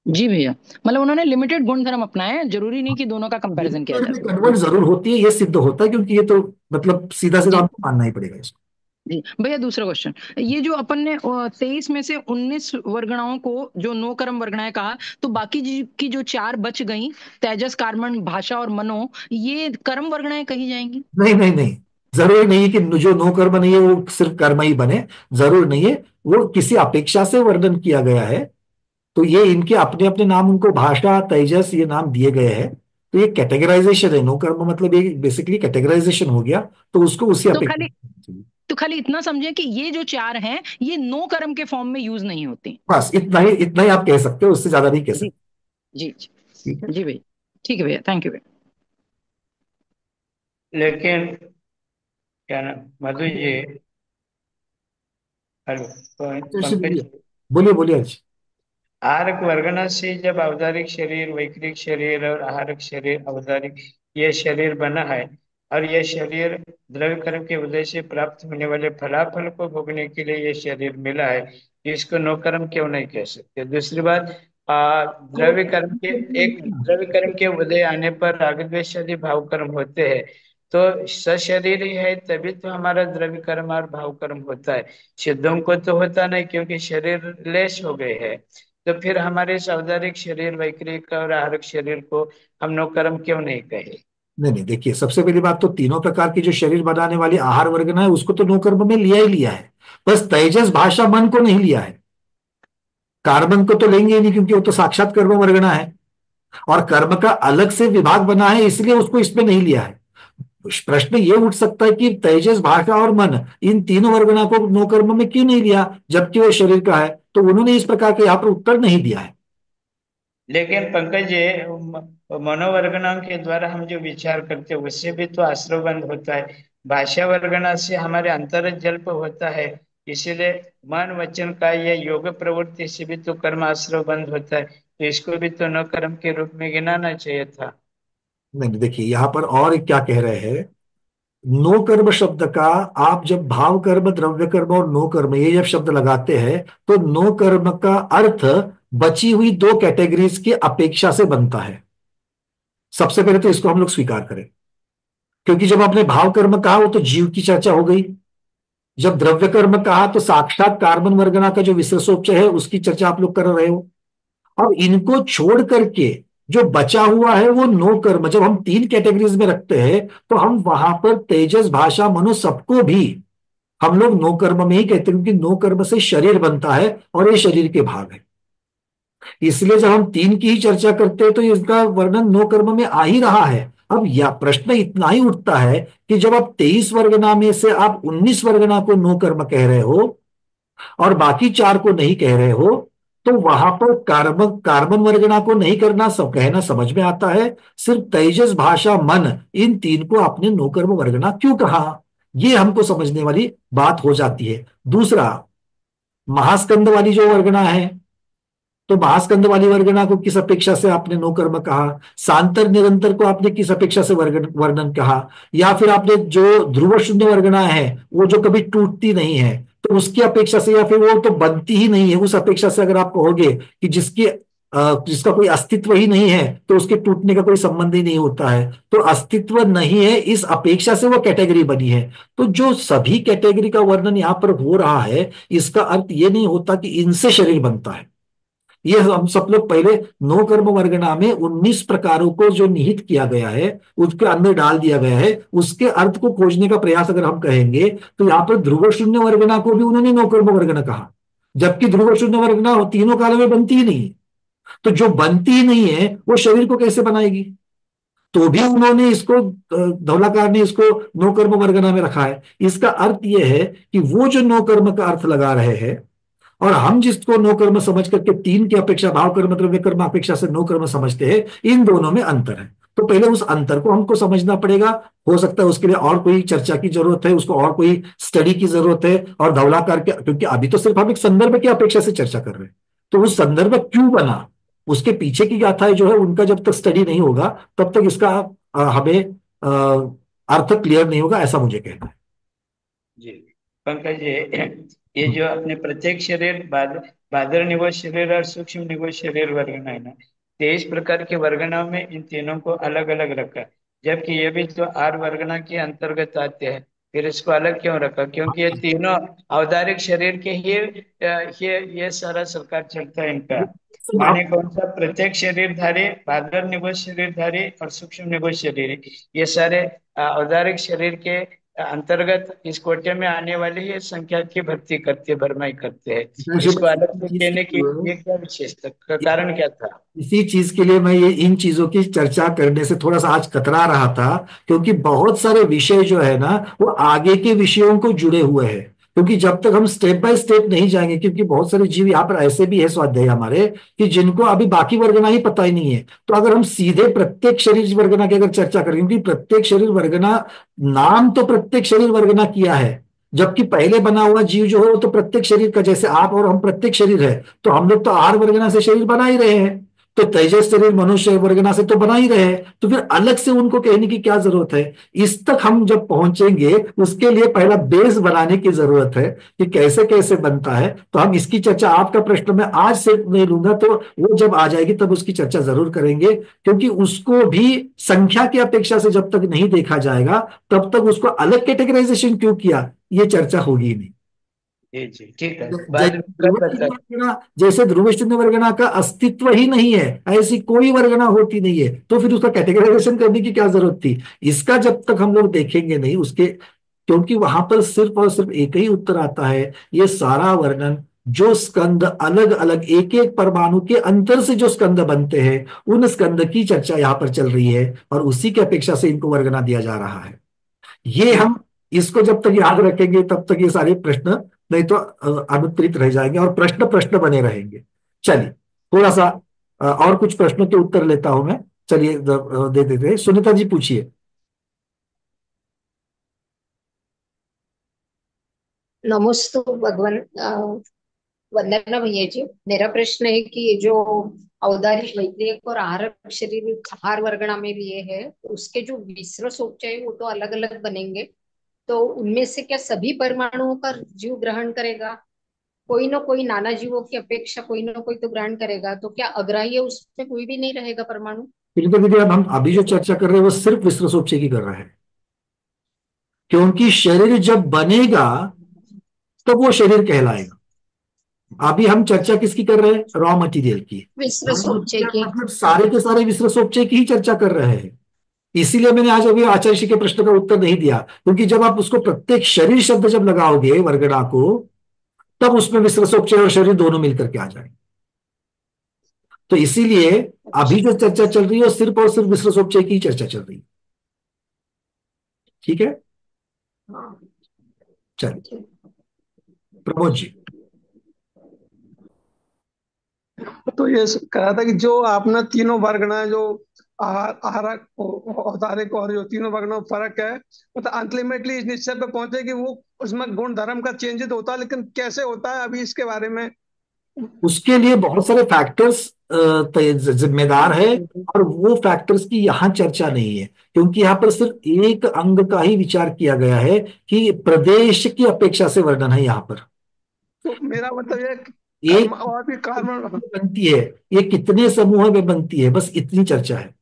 जी भैया, मतलब उन्होंने लिमिटेड गुण धर्म अपनाए हैं, जरूरी नहीं कि दोनों का कंपैरिजन किया जा सके। कन्वर्ट जरूर होती है, ये सिद्ध होता है, क्योंकि ये तो मतलब सीधा सीधा जी आपको मानना ही पड़ेगा इसको। जी भैया, दूसरा क्वेश्चन, ये जो अपन ने 23 में से 19 वर्गणाओं को जो नो कर्म वर्गणाएं कहा, तो बाकी की जो 4 बच गई, तेजस, कार्बन, भाषा और मनो, ये कर्म वर्गणाएं कही जाएंगी? नहीं नहीं नहीं, जरूरी नहीं है कि जो नो कर्म नहीं है वो सिर्फ कर्म ही बने, जरूर नहीं है। वो किसी अपेक्षा से वर्णन किया गया है, तो ये इनके अपने अपने नाम, उनको भाषा, तेजस ये नाम दिए गए हैं। तो ये कैटेगराइजेशन है, नो कर्म मतलब ये बेसिकली कैटेगराइजेशन हो गया, तो उसको उसी तो खाली अपेक्षा। तो खाली इतना समझे कि ये जो 4 हैं, ये नो कर्म के फॉर्म में यूज नहीं होती। बस इतना ही आप कह सकते हो, उससे ज्यादा नहीं कह जी सकते। जी जी। ठीक है। जी भैया, ठीक है भैया, थैंक यू भैया। लेकिन क्या नाम मधु जी, हेलो, जैसे पंकज बोलिए, जी, बोलिए बोलिए आज। आहारक वर्गना से जब औदारिक शरीर, वैक्रिक शरीर और आहारक शरीर, औदारिक ये शरीर बना है, और ये शरीर द्रव्य कर्म के उदय से प्राप्त होने वाले फलाफल को भोगने के लिए ये शरीर मिला है, इसको नो कर्म क्यों नहीं कह सकते? दूसरी बात, द्रव्य कर्म के एक द्रव्य कर्म के उदय आने पर राग द्वेष आदि भाव कर्म होते हैं, तो सशरीर ही है तभी तो हमारा द्रव्य कर्म और भाव कर्म होता है। सिद्धों को तो होता नहीं, क्योंकि शरीर लेश हो गए हैं। तो फिर हमारे सांसारिक शरीर, वैक्रिक और आहारिक शरीर को हम नो कर्म क्यों नहीं कहे? नहीं नहीं, देखिए, सबसे पहली बात तो तीनों प्रकार की जो शरीर बनाने वाली आहार वर्गना है उसको तो नो कर्म में लिया ही लिया है। बस तेजस, भाषा, मन को नहीं लिया है। कार्बन को तो लेंगे ही नहीं, क्योंकि वो तो साक्षात कर्म वर्गना है, और कर्म का अलग से विभाग बना है, इसलिए उसको इसमें नहीं लिया है। प्रश्न ये उठ सकता है कि तेजस, भाषा और मन, इन तीनों वर्गना को नो कर्म में क्यों नहीं लिया, जबकि वो शरीर का है? तो उन्होंने इस प्रकार का यहाँ पर उत्तर नहीं दिया है। लेकिन पंकज जी, मनोवर्गना के द्वारा हम जो विचार करते हैं उससे भी तो आश्रवबंध होता है। भाषा वर्गना से हमारे अंतरज जल्प होता है, इसीलिए मन वचन का ये योग प्रवृत्ति से भी तो कर्म आश्रव बंद होता है, तो इसको भी तो न कर्म के रूप में गिनाना चाहिए था। नहीं नहीं, देखिए यहाँ पर और क्या कह रहे हैं। नो कर्म शब्द का, आप जब भाव कर्म, द्रव्य कर्म और नो कर्म ये जब शब्द लगाते हैं, तो नो कर्म का अर्थ बची हुई दो कैटेगरीज की अपेक्षा से बनता है। सबसे पहले तो इसको हम लोग स्वीकार करें, क्योंकि जब आपने भाव कर्म कहा वो तो जीव की चर्चा हो गई, जब द्रव्य कर्म कहा तो साक्षात कार्बन वर्गना का जो विशेषोपचय है उसकी चर्चा आप लोग कर रहे हो। अब इनको छोड़ करके जो बचा हुआ है वो नो कर्म, जब हम तीन कैटेगरीज में रखते हैं, तो हम वहां पर तेजस, भाषा, मनो सबको भी हम लोग नो कर्म में ही कहते हैं, क्योंकि नो कर्म से शरीर बनता है और ये शरीर के भाग है। इसलिए जब हम तीन की ही चर्चा करते हैं तो इसका वर्णन नो कर्म में आ ही रहा है। अब यह प्रश्न इतना ही उठता है कि जब आप 23 वर्गना में से आप 19 वर्गना को नो कर्म कह रहे हो और बाकी चार को नहीं कह रहे हो, तो वहां पर कार्बन कार्बन वर्गना को नहीं करना सब कहना समझ में आता है। सिर्फ तेजस, भाषा, मन, इन तीन को आपने नो कर्म वर्गना क्यों कहा, ये हमको समझने वाली बात हो जाती है। दूसरा, महास्कंद वाली जो वर्गना है, तो महास्कंद वाली वर्गना को किस अपेक्षा से आपने नो कर्म कहा? सांतर निरंतर को आपने किस अपेक्षा से वर्णन कहा? या फिर आपने जो ध्रुव शून्य वर्गना है, वो जो कभी टूटती नहीं है, तो उसकी अपेक्षा से, या फिर वो तो बनती ही नहीं है, उस अपेक्षा से अगर आप कहोगे कि जिसका कोई अस्तित्व ही नहीं है, तो उसके टूटने का कोई संबंध ही नहीं होता है, तो अस्तित्व नहीं है इस अपेक्षा से वो कैटेगरी बनी है। तो जो सभी कैटेगरी का वर्णन यहां पर हो रहा है, इसका अर्थ ये नहीं होता कि इनसे शरीर बनता है। ये हम सब लोग पहले नो कर्म वर्गना में 19 प्रकारों को जो निहित किया गया है, उसके अंदर डाल दिया गया है, उसके अर्थ को खोजने का प्रयास अगर हम कहेंगे, तो यहाँ पर ध्रुव शून्य वर्गना को भी उन्होंने नो कर्म वर्गना कहा, जबकि ध्रुव शून्य वर्गना तीनों कालों में बनती ही नहीं है। तो जो बनती ही नहीं है वो शरीर को कैसे बनाएगी? तो भी उन्होंने इसको, धौलाकार ने इसको नो कर्म वर्गना में रखा है। इसका अर्थ यह है कि वो जो नो कर्म का अर्थ लगा रहे हैं और हम जिसको नो कर्म समझ करके तीन की अपेक्षा भाव कर्म, द्रव्य कर्म अपेक्षा से नो कर्म समझते हैं, इन दोनों में अंतर है। तो पहले उस अंतर को हमको समझना पड़ेगा। हो सकता है उसके लिए और कोई चर्चा की जरूरत है, उसको और कोई स्टडी की जरूरत है, और धौलाकार के, क्योंकि अभी तो सिर्फ हम एक संदर्भ की अपेक्षा से चर्चा कर रहे हैं, तो उस संदर्भ क्यों बना, उसके पीछे की गाथाएं जो है उनका जब तक स्टडी नहीं होगा तब तक इसका हमें अर्थ क्लियर नहीं होगा, ऐसा मुझे कहना है। जी पंकज जी, ये जो अपने प्रत्येक शरीर बाद भाद्र निगोज शरीर और सूक्ष्म निगोज शरीर वर्गना है ना, 23 प्रकार के वर्गनाओं में इन तीनों को अलग अलग रखा है। जबकि ये भी तो आर वर्गना के अंतर्गत आते हैं। फिर इसको अलग क्यों रखा? क्योंकि ये तीनों औदारिक शरीर के ही ये सारा सरकार चलता है इनका। माने आप कौन सा? प्रत्येक शरीरधारी, भाद्र निगोज शरीरधारी और सूक्ष्म निगोज शरीर, ये सारे औदारिक शरीर के अंतर्गत इस कोटे में आने वाली ये संख्या की भर्ती करते, भरमाई करते हैं। इसको अलग से चीज कहने की ये क्या विशेषता का कारण क्या था? इसी चीज के लिए मैं ये इन चीजों की चर्चा करने से थोड़ा सा आज कतरा रहा था, क्योंकि बहुत सारे विषय जो है ना वो आगे के विषयों को जुड़े हुए हैं। क्योंकि जब तक हम स्टेप बाय स्टेप नहीं जाएंगे, क्योंकि बहुत सारे जीव यहाँ पर ऐसे भी है स्वाध्याय हमारे कि जिनको अभी बाकी वर्गना ही पता ही नहीं है। तो अगर हम सीधे प्रत्येक शरीर वर्गना की अगर चर्चा करें, क्योंकि प्रत्येक शरीर वर्गना, नाम तो प्रत्येक शरीर वर्गना किया है, जबकि पहले बना हुआ जीव जो है वो तो प्रत्येक शरीर का, जैसे आप और हम प्रत्येक शरीर है, तो हम लोग तो आहार वर्गना से शरीर बना ही रहे हैं, तो तेजस शरीर मनुष्य वर्गना से तो बना ही रहे हैं, तो फिर अलग से उनको कहने की क्या जरूरत है? इस तक हम जब पहुंचेंगे उसके लिए पहला बेस बनाने की जरूरत है कि कैसे कैसे बनता है। तो हम इसकी चर्चा, आपका प्रश्न मैं आज से नहीं लूंगा, तो वो जब आ जाएगी तब उसकी चर्चा जरूर करेंगे, क्योंकि उसको भी संख्या की अपेक्षा से जब तक नहीं देखा जाएगा तब तक उसको अलग कैटेगराइजेशन क्यों किया, ये चर्चा होगी ही नहीं। जी जी, ठीक है, बाद में कब बता। जैसे ध्रुव शून्य वर्गना का अस्तित्व ही नहीं है, ऐसी कोई वर्गना होती नहीं है, तो फिर उसका कैटेगराइजेशन करने की क्या जरूरत थी? इसका जब तक हम लोग देखेंगे नहीं उसके, क्योंकि वहां पर सिर्फ और सिर्फ एक ही उत्तर आता है। ये सारा वर्णन जो स्कंद अलग अलग एक एक परमाणु के अंतर से जो स्कंद बनते हैं, उन स्कंद की चर्चा यहाँ पर चल रही है, और उसी की अपेक्षा से इनको वर्गना दिया जा रहा है। ये हम इसको जब तक याद रखेंगे तब तक ये सारे प्रश्न नहीं तो अनुत्तरित रह जाएंगे और प्रश्न प्रश्न बने रहेंगे। चलिए थोड़ा सा और कुछ प्रश्नों के उत्तर लेता हूं मैं। चलिए दे देते हैं। सुनीता जी पूछिए। नमस्ते भगवान। वंदना भैया जी, मेरा प्रश्न है कि ये जो औदारिक वैदिक और आहारक शरीर आहार वर्गना में लिए है, उसके जो मिश्र सोच है वो तो अलग अलग बनेंगे, तो उनमें से क्या सभी परमाणुओं का जीव ग्रहण करेगा? कोई ना कोई नाना जीवों की अपेक्षा कोई ना कोई तो ग्रहण करेगा, तो क्या अग्राह्य उसमें कोई भी नहीं रहेगा परमाणु? सुनीता दीदी, अब हम अभी जो चर्चा कर रहे हैं वो सिर्फ विस्तृत सोचे की कर रहे हैं, क्योंकि शरीर जब बनेगा तब वो शरीर कहलाएगा। अभी हम चर्चा किसकी कर रहे हैं? रॉ मटेरियल की। विस्तृत सोचे की। मतलब सारे के सारे विस्तृत सोचे की ही चर्चा कर रहे हैं। इसीलिए मैंने आज अभी आचार्य जी के प्रश्न का उत्तर नहीं दिया, क्योंकि जब आप उसको प्रत्येक शरीर शब्द जब लगाओगे वर्गना को, तब उसमें विस्तृत सोचे और शरीर दोनों मिलकर के आ जाएंगे। तो इसीलिए अभी जो चर्चा चल रही है वो सिर्फ और सिर्फ विस्तृत सोचे की ही चर्चा चल रही है। ठीक है, चलिए प्रमोद जी। तो ये कह रहा था कि जो आपने तीनों वर्गना जो आहारक औदारिक और जो तीनों वर्गना में फर्क है, मतलब अल्टीमेटली इस निश्चय पे पहुंचे कि वो उसमें गुण धर्म का चेंजेस होता है, लेकिन कैसे होता है अभी इसके बारे में? उसके लिए बहुत सारे फैक्टर्स जिम्मेदार है, और वो फैक्टर्स की यहाँ चर्चा नहीं है, क्योंकि यहाँ पर सिर्फ एक अंग का ही विचार किया गया है कि प्रदेश की अपेक्षा से वर्णन है यहाँ पर। तो मेरा मतलब ये एक कर्म और भी कर्म। बनती है, ये कितने समूह में बनती है, बस इतनी चर्चा है।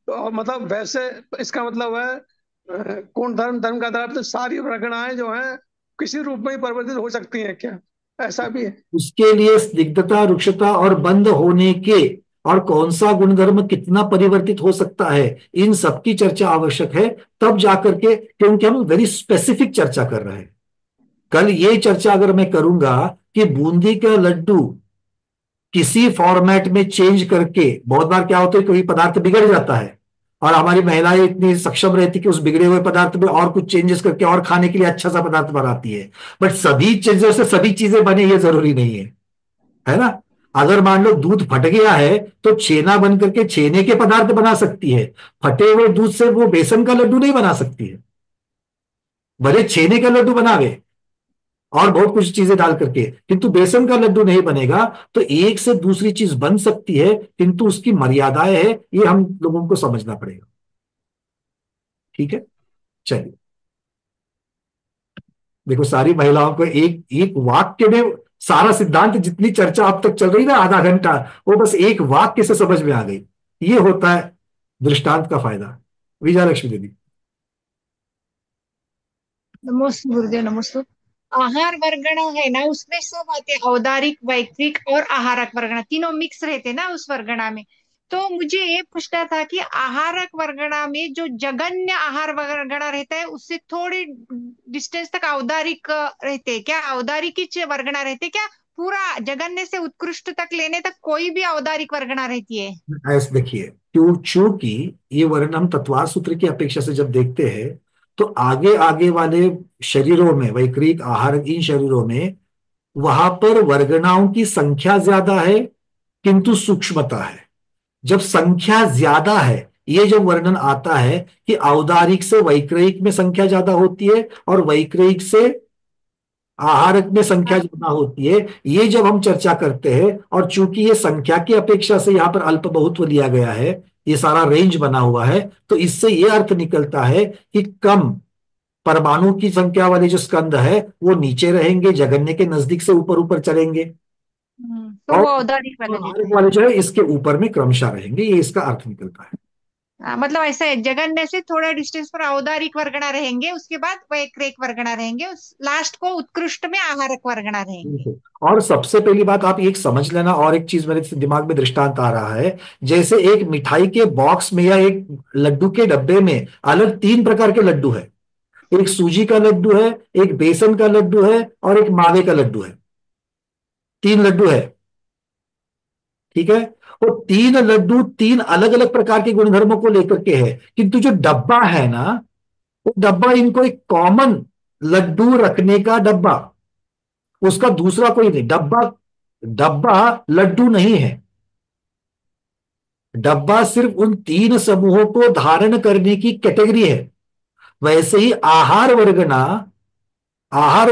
तो मतलब वैसे इसका मतलब है गुण धर्म धर्म का आधार तो सारी वर्गणाएं जो हैं किसी रूप में ही परिवर्तित हो सकती हैं क्या? ऐसा भी है? उसके लिए स्निग्धता, रुक्षता और बंद होने के, और कौन सा गुणधर्म कितना परिवर्तित हो सकता है, इन सब की चर्चा आवश्यक है, तब जाकर के, क्योंकि हम वेरी स्पेसिफिक चर्चा कर रहे हैं। कल ये चर्चा अगर मैं करूंगा कि बूंदी का लड्डू किसी फॉर्मेट में चेंज करके, बहुत बार क्या होता है कोई पदार्थ बिगड़ जाता है और हमारी महिलाएं इतनी सक्षम रहती कि उस बिगड़े हुए पदार्थ में और कुछ चेंजेस करके और खाने के लिए अच्छा सा पदार्थ बनाती है। बट सभी चीजों से सभी चीजें बने ये जरूरी नहीं है ना? अगर मान लो दूध फट गया है तो छेना बन करके छेने के पदार्थ बना सकती है, फटे हुए दूध से वो बेसन का लड्डू नहीं बना सकती है। भले छेने का लड्डू बनावे और बहुत कुछ चीजें डाल करके, किंतु बेसन का लड्डू नहीं बनेगा। तो एक से दूसरी चीज बन सकती है, किंतु उसकी मर्यादाएं है, ये हम लोगों को समझना पड़ेगा। ठीक है, चलिए देखो सारी महिलाओं को एक एक वाक्य में सारा सिद्धांत, जितनी चर्चा अब तक चल रही ना आधा घंटा, वो बस एक वाक्य से समझ में आ गई। ये होता है दृष्टांत का फायदा। विजया लक्ष्मी दीदी। नमस्ते गुरुदेव, नमस्ते। आहार वर्गना है ना, उसमें सब आते हैं, औदारिक, वैक्रिक और आहारक वर्गना, तीनों मिक्स रहते ना उस वर्गना में। तो मुझे ये पूछना था कि आहारक वर्गना में जो जघन्य आहार वर्गना रहता है उससे थोड़ी डिस्टेंस तक औदारिक रहते हैं क्या? औदारिक ही वर्गना रहते हैं क्या? पूरा जघन्य से उत्कृष्ट तक लेने तक कोई भी औदारिक वर्गना रहती है? ऐसे देखिए, चूंकि ये वर्ण हम तत्वार सूत्र की अपेक्षा से जब देखते हैं, तो आगे आगे वाले शरीरों में, वैक्रिक, आहार, इन शरीरों में वहां पर वर्गनाओं की संख्या ज्यादा है किंतु सूक्ष्मता है। जब संख्या ज्यादा है, ये जब वर्णन आता है कि औदारिक से वैक्रयिक में संख्या ज्यादा होती है और वैक्रयिक से आहारक में संख्या ज्यादा होती है, ये जब हम चर्चा करते हैं, और चूंकि ये संख्या की अपेक्षा से यहाँ पर अल्प बहुत्व लिया गया है, ये सारा रेंज बना हुआ है, तो इससे ये अर्थ निकलता है कि कम परमाणु की संख्या वाले जो स्कंद है वो नीचे रहेंगे, जघन्य के नजदीक से ऊपर ऊपर चलेंगे, तो और वो औदारिक वाले लेते आहारक हैं। वाले जो है इसके ऊपर में क्रमशः रहेंगे। ये इसका अर्थ निकलता है। मतलब ऐसा है, जघन्य से थोड़ा डिस्टेंस पर औदारिक वर्गना रहेंगे, उसके बाद वैक्रिक वर्गना रहेंगे, उस लास्ट को उत्कृष्ट में आहारक वर्गना रहेंगे। बिल्कुल। और सबसे पहली बात आप एक समझ लेना, और एक चीज मेरे दिमाग में दृष्टांत आ रहा है, जैसे एक मिठाई के बॉक्स में या एक लड्डू के डब्बे में अलग तीन प्रकार के लड्डू है। एक सूजी का लड्डू है, एक बेसन का लड्डू है, और एक मावे का लड्डू है। तीन लड्डू है, ठीक है। वो तीन लड्डू तीन अलग अलग प्रकार के गुणधर्मों को लेकर के है, किंतु जो डब्बा है ना, वो डब्बा इनको एक कॉमन लड्डू रखने का डब्बा, उसका दूसरा कोई नहीं। डब्बा डब्बा लड्डू नहीं है। डब्बा सिर्फ उन तीन समूहों को धारण करने की कैटेगरी है। वैसे ही आहार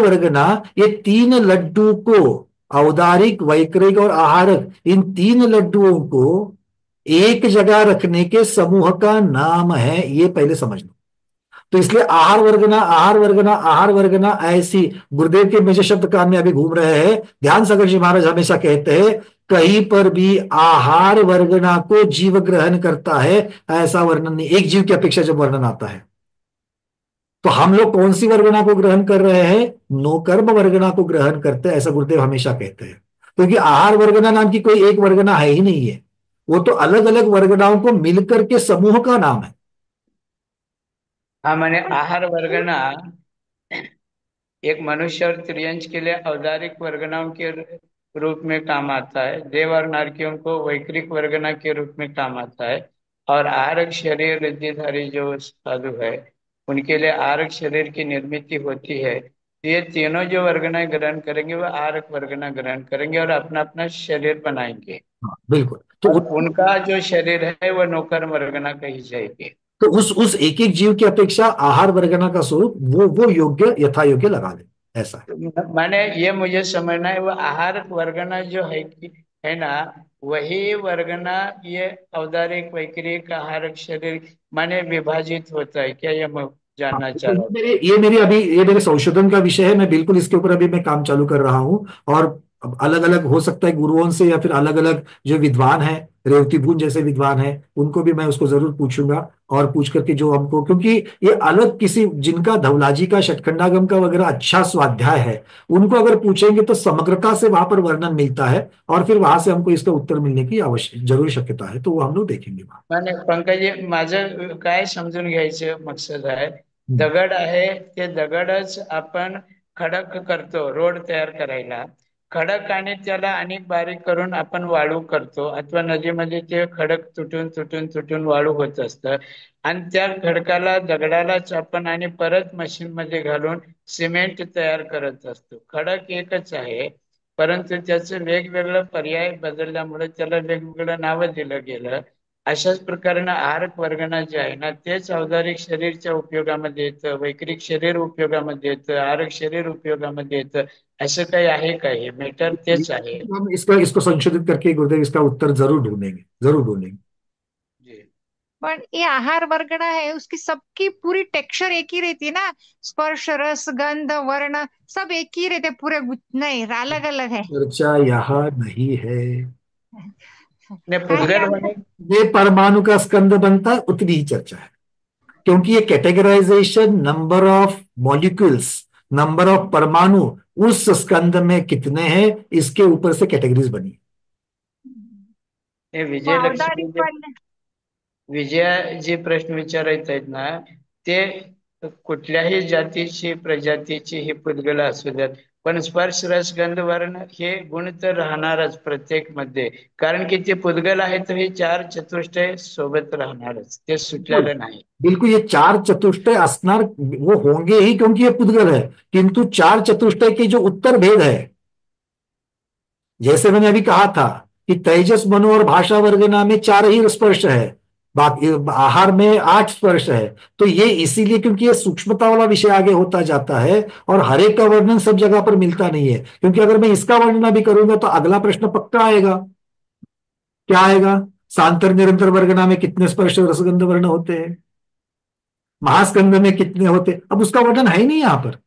वर्गना ये तीन लड्डू को, औदारिक, वैक्रिक और आहारक, इन तीन लड्डुओं को एक जगह रखने के समूह का नाम है। ये पहले समझ लो। तो इसलिए आहार वर्गना, आहार वर्गना, आहार वर्गना, ऐसी गुरुदेव के मेजे शब्द कान में अभी घूम रहे हैं। ध्यान सागर जी महाराज हमेशा कहते हैं, कहीं पर भी आहार वर्गना को जीव ग्रहण करता है ऐसा वर्णन नहीं। एक जीव की अपेक्षा जब वर्णन आता है, तो हम लोग कौन सी वर्गना को ग्रहण कर रहे हैं? नो कर्म वर्गना को ग्रहण करते हैं, ऐसा गुरुदेव हमेशा कहते हैं। क्योंकि आहार वर्गना नाम की कोई एक वर्गना है ही नहीं है, वो तो अलग अलग वर्गनाओं को मिलकर के समूह का नाम है। हाँ, मैंने आहार वर्गना एक मनुष्य और त्रियंश के लिए औदारिक वर्गनाओं के रूप में काम आता है। देव और नारकियों को वैक्रिक वर्गना के रूप में काम आता है। और आहारक शरीर रिद्धिधारी जो साधु है, उनके लिए आहारक शरीर की निर्मित होती है। तो ये तीनों जो वर्गना ग्रहण करेंगे वो आहारक वर्गना ग्रहण करेंगे और अपना अपना शरीर बनाएंगे। हाँ, बिल्कुल। तो और उनका जो शरीर है वो नौकर वर्गना कही जाएगी। तो उस एक एक जीव की अपेक्षा आहार वर्गना का स्वरूप वो योग्य, यथा योग्य लगा ले, ऐसा है। माने ये मुझे समझना है, वो आहार वर्गना जो है कि है ना, वही वर्गना ये औदारिक, वैक्रिक, आहारक शरीर माने विभाजित होता है क्या? ये मैं हाँ, जानना तो चाह रहा हूँ। ये मेरे संशोधन का विषय है। मैं बिल्कुल इसके ऊपर अभी मैं काम चालू कर रहा हूँ। और अलग अलग हो सकता है गुरुओं से, या फिर अलग अलग जो विद्वान हैं, रेवती भून जैसे विद्वान हैं, उनको भी मैं उसको जरूर पूछूंगा। और पूछ करके जो हमको, क्योंकि ये अलग किसी जिनका धवलाजी का, षटखंडागम का वगैरह अच्छा स्वाध्याय है, उनको अगर पूछेंगे तो समग्रता से वहां पर वर्णन मिलता है, और फिर वहां से हमको इसका उत्तर मिलने की जरूर शक्यता है। तो वो हम लोग देखेंगे वहां। माने पंकज, माझं काय समजून घ्यायचं मकसद आहे, हम्म। दगड आहे ते दगडच आपण खडक करतो रोड तयार करायला। खडक आणि त्याला अनेक बारीक करून आपण वाळू करतो, अथवा नदीमध्ये ते खडक तुटून तुटून तुटून वाळू होत असतं। आणि त्या खडकाला, दगडालाच आपण आणि परत मशीन मध्ये घालून सिमेंट तयार करत असतो। खडक एकच आहे, परंतु त्याचं वेगवेगळं पर्याय बदलल्यामुळे त्याला वेगवेगळं नाव दिलं गेलं। अशाच प्रकारे आहारक वर्गना जे आहे ना, तेच औदारिक शरीरच्या उपयोगामध्ये येतं, वैक्रिक शरीर उपयोगामध्ये येतं, आहारक शरीर उपयोगामध्ये येतं। असं काही आहे का? हे मेटर तेच आहे। हम इसको संशोधित करके गुरुदेव इसका उत्तर जरूर ढूंढेंगे, जरूर ढूंढेंगे। जी। पर ये आहार वर्गना है, उसकी सबकी पूरी टेक्सचर एक ही रहती है ना, स्पर्श रस गंध वर्ण सब एक ही रहते पूरे नहीं अलग अलग है। चर्चा यहाँ नहीं है। ने हाँ पुद्गल क्या होने ये परमाणु का स्कंद बनता है उतनी ही चर्चा है, क्योंकि ये categorization number of molecules, number of परमाणु उस स्कंद में कितने हैं इसके ऊपर से कैटेगरीज बनी। हे वो विजयलक्ष्मी औदारिक जे वाले विजया जे प्रश्न विचारत आहेत ना, ते कुठल्याही जातीची प्रजातीची ही पुद्गल असू द्यात, पण स्पर्श रस गंध वर्ण हे गुण तर राहणारच प्रत्येक मध्ये, कारण की ते पुद्गल आहे तर हे चार चतुष्टय सोबत राहणारच, ते बिल्कुल सुटलेलं नाही. बिल्कुल, ये चार चतुष्टय असनार वो होंगे ही, क्योंकि ये पुद्गल है। किंतु चार चतुष्टय के जो उत्तर भेद है, जैसे मैंने अभी कहा था कि तेजस मनो और भाषा वर्गना में चार ही स्पर्श है, बाकी आहार में 8 स्पर्श है। तो ये इसीलिए क्योंकि ये सूक्ष्मता वाला विषय आगे होता जाता है और हर एक का वर्णन सब जगह पर मिलता नहीं है, क्योंकि अगर मैं इसका वर्णन भी करूंगा तो अगला प्रश्न पक्का आएगा। क्या आएगा? सांतर निरंतर वर्गना में कितने स्पर्श और रसगंध वर्ण होते हैं, महास्कंद में कितने होते, अब उसका वर्णन है ही नहीं यहाँ पर।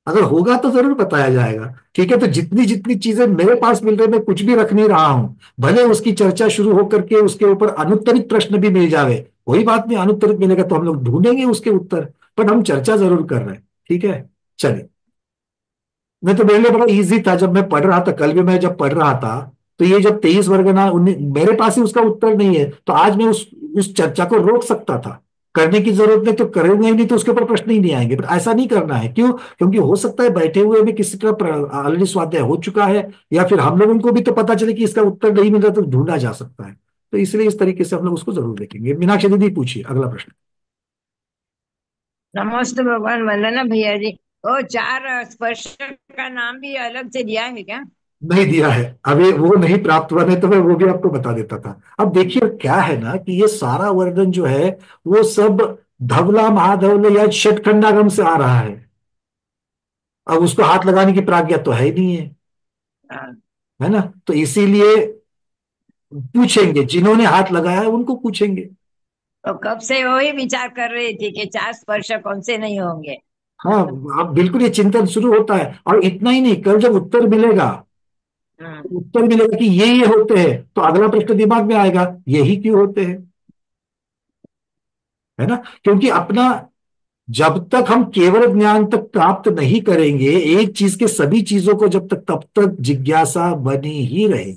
अगर होगा तो जरूर बताया जाएगा। ठीक है, तो जितनी जितनी चीजें मेरे पास मिल रही, मैं कुछ भी रख नहीं रहा हूं, भले उसकी चर्चा शुरू होकर के उसके ऊपर अनुत्तरित प्रश्न भी मिल जावे, कोई बात नहीं, अनुत्तरित मिलेगा तो हम लोग ढूंढेंगे उसके उत्तर, पर हम चर्चा जरूर कर रहे हैं। ठीक है, चलिए। मैं तो मेरे लिए बड़ा इजी था जब मैं पढ़ रहा था, कल भी मैं जब पढ़ रहा था, तो ये जब 23 वर्गना मेरे पास ही उसका उत्तर नहीं है, तो आज मैं उस चर्चा को रोक सकता था। करने की जरूरत नहीं तो करूंगा ही नहीं, तो उसके ऊपर प्रश्न ही नहीं आएंगे, पर ऐसा नहीं करना है। क्यों? क्योंकि हो सकता है बैठे हुए भी किसी का ऑलरेडी स्वाध्याय हो चुका है, या फिर हम लोगों को भी तो पता चले कि इसका उत्तर नहीं मिल रहा, तो ढूंढा जा सकता है। तो इसलिए इस तरीके से हम लोग उसको जरूर देखेंगे। मीनाक्षी दीदी पूछिए अगला प्रश्न। नमस्ते भगवान, वंदना भैया जी। ओ, चार स्पर्श का नाम भी अलग से दिया है क्या? नहीं दिया है, अभी वो नहीं प्राप्त हुआ, नहीं तो मैं वो भी आपको बता देता था। अब देखिए क्या है ना, कि ये सारा वर्णन जो है वो सब धवला महाधवल या षटखंडागम से आ रहा है। अब उसको हाथ लगाने की प्राज्ञा तो है ही नहीं है, हाँ। है ना, तो इसीलिए पूछेंगे, जिन्होंने हाथ लगाया है उनको पूछेंगे। तो कब से वही विचार कर रही थी कि चार स्पर्श कौन से नहीं होंगे। हाँ, अब बिल्कुल ये चिंतन शुरू होता है, और इतना ही नहीं, कल जब उत्तर मिलेगा, उत्तर मिलेगा कि ये होते हैं, तो अगला प्रश्न दिमाग में आएगा, यही क्यों होते हैं, है ना। क्योंकि अपना जब तक हम केवल ज्ञान तक प्राप्त नहीं करेंगे, एक चीज के सभी चीजों को जब तक, तब तक जिज्ञासा बनी ही रहे।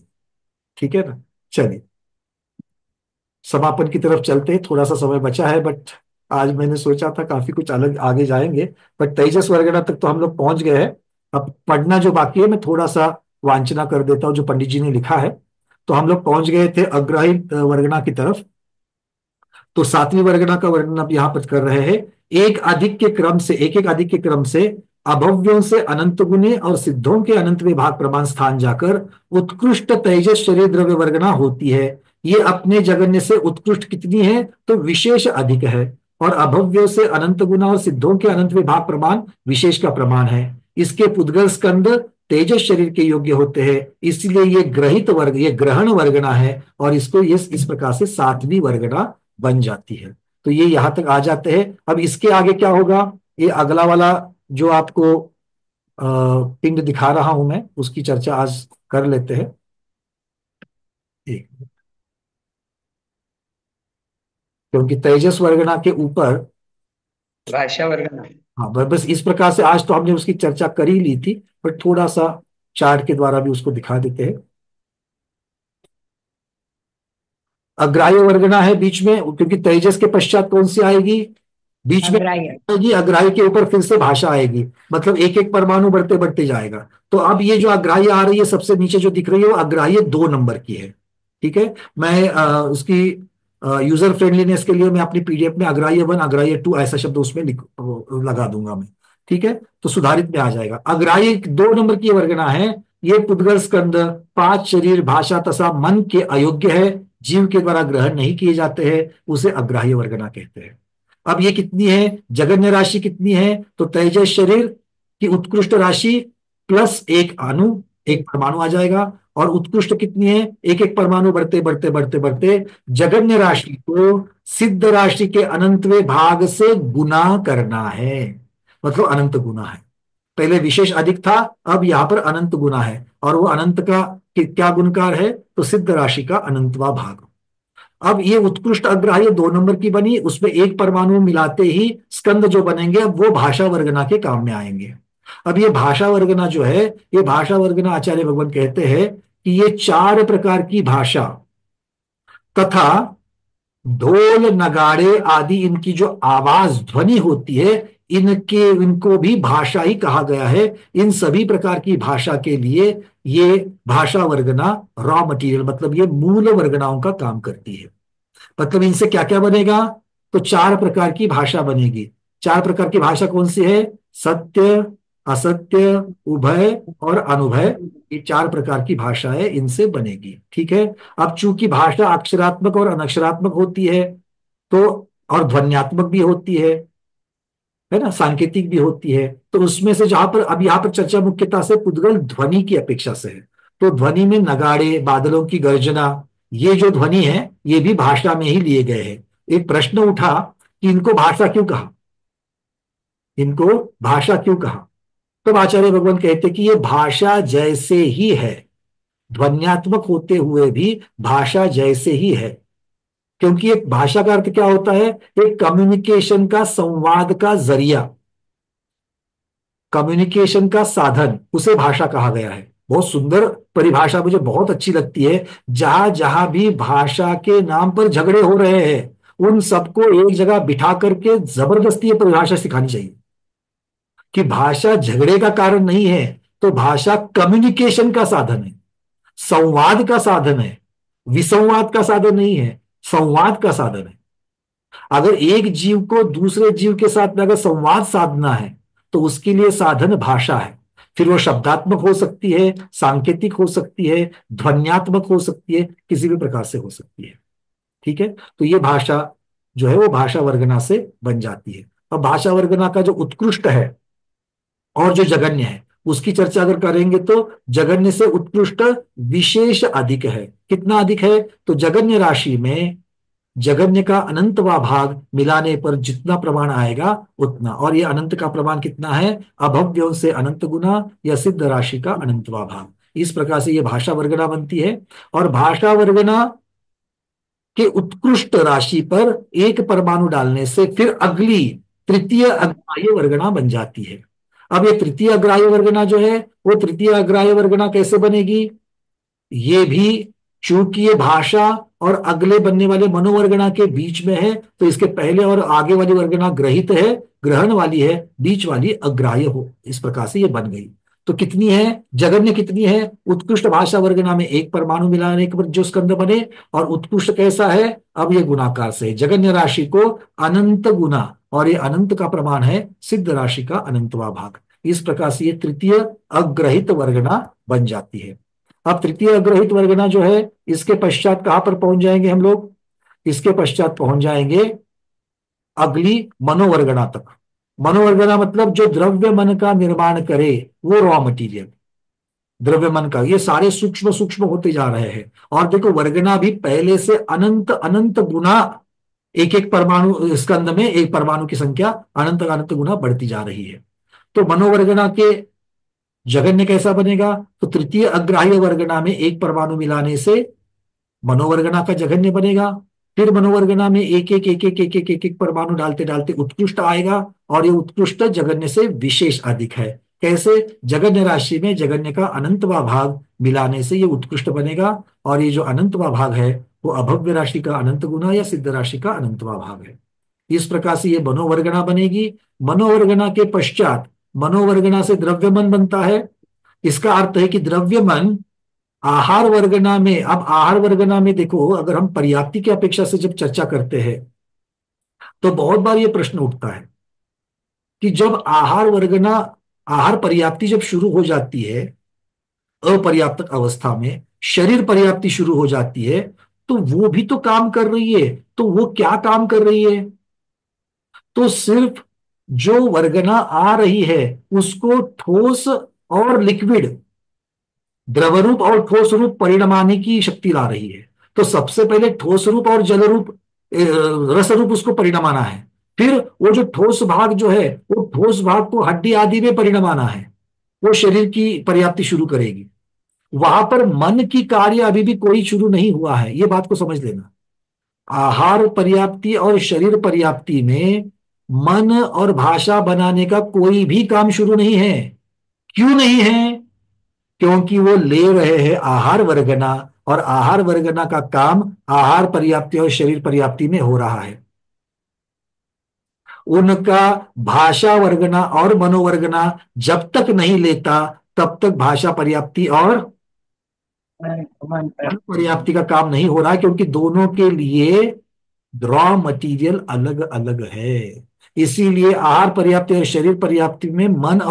ठीक है ना, चलिए समापन की तरफ चलते हैं, थोड़ा सा समय बचा है, बट आज मैंने सोचा था काफी कुछ अलग आगे जाएंगे, बट तेजस वर्गना तक तो हम लोग पहुंच गए हैं। अब पढ़ना जो बाकी है मैं थोड़ा सा वांछना कर देता हूं जो पंडित जी ने लिखा है। तो हम लोग पहुंच गए थे अग्राही वर्गना की तरफ। तो सातवीं वर्गना का वर्णन अब यहां पर कर रहे हैं। एक अधिक के क्रम से, एक एक अधिक के क्रम से अभव्यों से अनंत गुणे और सिद्धों के अनंत विभाग प्रमाण स्थान जाकर उत्कृष्ट तेजस शरीर द्रव्य वर्गना होती है। ये अपने जगन्य से उत्कृष्ट कितनी है, तो विशेष अधिक है, और अभव्यों से अनंत गुना और सिद्धों के अनंत विभाग प्रमाण विशेष का प्रमाण है। इसके पुद्गल स्कंद तेजस शरीर के योग्य होते हैं, इसलिए ये ग्रहित वर्ग, ये ग्रहण वर्गना है, और इसको इस प्रकार से सातवीं वर्गना बन जाती है। तो ये यहां तक आ जाते हैं। अब इसके आगे क्या होगा, ये अगला वाला जो आपको पिंड दिखा रहा हूं मैं, उसकी चर्चा आज कर लेते हैं। एक मिनट। क्योंकि तेजस वर्गना के ऊपर, भाषा वर्गना, हाँ, बस इस प्रकार से आज तो हमने उसकी चर्चा कर ही ली थी, पर थोड़ा सा चार्ट के द्वारा भी उसको दिखा देते हैं। अग्राह्य वर्गना है बीच में, क्योंकि तेजस के पश्चात कौन सी आएगी, बीच में अग्राह्य। आएगी, अग्राह्य के ऊपर फिर से भाषा आएगी, मतलब एक एक परमाणु बढ़ते बढ़ते जाएगा। तो अब ये जो अग्राह्य आ रही है सबसे नीचे जो दिख रही है, वो अग्राह्य 2 नंबर की है। ठीक है, मैं उसकी यूजर फ्रेंडलीनेस के लिए मैं अपनी पीडीएफ में अग्राह्य 1 अग्राह्य 2 ऐसा शब्द उसमें लगा दूंगा मैं। ठीक है, तो सुधारित में आ जाएगा। अग्राह्य 2 नंबर की वर्गना है। ये पुद्गल स्कंद 5 शरीर भाषा तथा मन के अयोग्य है, जीव के द्वारा ग्रहण नहीं किए जाते हैं, उसे अग्राह्य वर्गना कहते हैं। अब ये कितनी है, जगन्य राशि कितनी है, तो तेजस शरीर की उत्कृष्ट राशि प्लस एक अणु, एक परमाणु आ जाएगा, और उत्कृष्ट कितनी है, एक एक परमाणु बढ़ते बढ़ते बढ़ते बढ़ते जगन्य राशि को सिद्ध राशि के अनंतवें भाग से गुना करना है, मतलब अनंत गुना है। पहले विशेष अधिक था, अब यहां पर अनंत गुना है, और वो अनंत का क्या गुणकार है, तो सिद्ध राशि का अनंतवा भाग। अब ये उत्कृष्ट अग्राह्य 2 नंबर की बनी, उसमें एक परमाणु मिलाते ही स्कंद जो बनेंगे अब वो भाषा वर्गना के काम में आएंगे। अब ये भाषा वर्गना जो है, ये भाषा वर्गना आचार्य भगवान कहते हैं कि ये 4 प्रकार की भाषा तथा ढोल नगाड़े आदि इनकी जो आवाज ध्वनि होती है, इनको भी भाषा ही कहा गया है। इन सभी प्रकार की भाषा के लिए ये भाषा वर्गना रॉ मटेरियल, मतलब ये मूल वर्गनाओं का काम करती है। मतलब इनसे क्या क्या बनेगा, तो 4 प्रकार की भाषा बनेगी। 4 प्रकार की भाषा कौन सी है, सत्य, असत्य, उभय और अनुभय, ये 4 प्रकार की भाषा है, इनसे बनेगी। ठीक है। अब चूंकि भाषा अक्षरात्मक और अनक्षरात्मक होती है, तो और ध्वन्यात्मक भी होती है ना, सांकेतिक भी होती है, तो उसमें से जहां पर अब यहां पर चर्चा मुख्यतः से पुद्गल ध्वनि की अपेक्षा से है। तो ध्वनि में नगाड़े, बादलों की गर्जना, ये जो ध्वनि है ये भी भाषा में ही लिए गए हैं। एक प्रश्न उठा कि इनको भाषा क्यों कहा, इनको भाषा क्यों कहा, तो आचार्य भगवान कहते कि ये भाषा जैसे ही है, ध्वन्यात्मक होते हुए भी भाषा जैसे ही है। क्योंकि एक भाषा का अर्थ क्या होता है, एक कम्युनिकेशन का, संवाद का जरिया, कम्युनिकेशन का साधन, उसे भाषा कहा गया है। बहुत सुंदर परिभाषा मुझे बहुत अच्छी लगती है। जहां जहां भी भाषा के नाम पर झगड़े हो रहे हैं उन सबको एक जगह बिठा करके जबरदस्ती ये परिभाषा सिखानी चाहिए कि भाषा झगड़े का कारण नहीं है, तो भाषा कम्युनिकेशन का साधन है, संवाद का साधन है, विसंवाद का साधन नहीं है, संवाद का साधन है। अगर एक जीव को दूसरे जीव के साथ में अगर संवाद साधना है तो उसके लिए साधन भाषा है। फिर वो शब्दात्मक हो सकती है, सांकेतिक हो सकती है, ध्वन्यात्मक हो सकती है, किसी भी प्रकार से हो सकती है। ठीक है। तो ये भाषा जो है वो भाषा वर्गना से बन जाती है। अब भाषा वर्गना का जो उत्कृष्ट है और जो जगन्य है उसकी चर्चा अगर करेंगे तो जगन्य से उत्कृष्ट विशेष अधिक है। कितना अधिक है, तो जगन्य राशि में जगन्य का अनंतवा भाग मिलाने पर जितना प्रमाण आएगा उतना, और ये अनंत का प्रमाण कितना है, अभव्यों से अनंत गुना या सिद्ध राशि का अनंतवा भाग। इस प्रकार से ये भाषा वर्गना बनती है। और भाषा वर्गना के उत्कृष्ट राशि पर एक परमाणु डालने से फिर अगली तृतीय अग्राह्य वर्गना बन जाती है। अब ये तृतीय अग्राह्य वर्गना जो है वो तृतीय अग्राह्य वर्गना कैसे बनेगी, ये भी चूंकि ये भाषा और अगले बनने वाले मनोवर्गना के बीच में है, तो इसके पहले और आगे वाली वर्गना ग्रहित है, ग्रहण वाली है, बीच वाली अग्राह्य हो। इस प्रकार से ये बन गई। तो कितनी है, जगन्य कितनी है, उत्कृष्ट भाषा वर्गना में एक परमाणु मिलाने के बाद जो स्कंद बने। और उत्कृष्ट कैसा है, अब ये गुणाकार से जगन्य राशि को अनंत गुना, और ये अनंत का प्रमाण है सिद्ध राशि का अनंतवा भाग। इस प्रकार से ये तृतीय अग्रहित वर्गना बन जाती है। अब तृतीय अग्रहित वर्गना जो है इसके पश्चात कहां पर पहुंच जाएंगे हम लोग, इसके पश्चात पहुंच जाएंगे अगली मनोवर्गना तक। मनोवर्गना मतलब जो द्रव्य मन का निर्माण करे, वो रॉ मटेरियल द्रव्य मन का, ये सारे सूक्ष्म सूक्ष्म होते जा रहे हैं। और देखो वर्गना भी पहले से अनंत अनंत गुना, एक एक परमाणु स्कंद में एक परमाणु की संख्या अनंत अनंत गुना बढ़ती जा रही है। तो मनोवर्गना के जगन्य कैसा बनेगा, तो तृतीय अग्राह्य वर्गना में एक परमाणु मिलाने से मनोवर्गना का जगन्य बनेगा। फिर मनोवर्गना में एक एक एक एक एक एक एक एक परमाणु डालते डालते उत्कृष्ट आएगा, और ये उत्कृष्ट जगन्य से विशेष अधिक है। कैसे, जगन्य राशि में जगन्य का अनंतवा भाग मिलाने से ये उत्कृष्ट बनेगा, और ये जो अनंतवा भाग है वो अभव्य राशि का अनंत गुना या सिद्ध राशि का अनंतवा भाग है। इस प्रकार से ये मनोवर्गना बनेगी। मनोवर्गना के पश्चात मनोवर्गना से द्रव्य मन बनता है। इसका अर्थ है कि द्रव्य मन आहार वर्गना में, अब आहार वर्गना में देखो, अगर हम पर्याप्ति की अपेक्षा से जब चर्चा करते हैं तो बहुत बार ये प्रश्न उठता है कि जब आहार वर्गना, आहार पर्याप्ति जब शुरू हो जाती है अपर्याप्त अवस्था में, शरीर पर्याप्ति शुरू हो जाती है, तो वो भी तो काम कर रही है। तो वो क्या काम कर रही है, तो सिर्फ जो वर्गना आ रही है उसको ठोस और लिक्विड, द्रव रूप और ठोस रूप परिणमाने की शक्ति ला रही है। तो सबसे पहले ठोस रूप और जल रूप रस रूप उसको परिणमाना है। फिर वो जो ठोस भाग जो है, वो ठोस भाग को हड्डी आदि में परिणमाना है, वो शरीर की पर्याप्ति शुरू करेगी। वहां पर मन की कार्य अभी भी कोई शुरू नहीं हुआ है, ये बात को समझ लेना। आहार पर्याप्ति और शरीर पर्याप्ति में मन और भाषा बनाने का कोई भी काम शुरू नहीं है। क्यों नहीं है? क्योंकि वो ले रहे हैं आहार वर्गना, और आहार वर्गना का काम आहार पर्याप्ति और शरीर पर्याप्ति में हो रहा है। उनका भाषा वर्गना और मनोवर्गना जब तक नहीं लेता, तब तक भाषा पर्याप्ति और पर्याप्ति का काम नहीं हो रहा है, क्योंकि दोनों के लिए रॉ मटेरियल अलग अलग है। इसीलिए आहार पर्याप्ति और शरीर पर्याप्ति में मन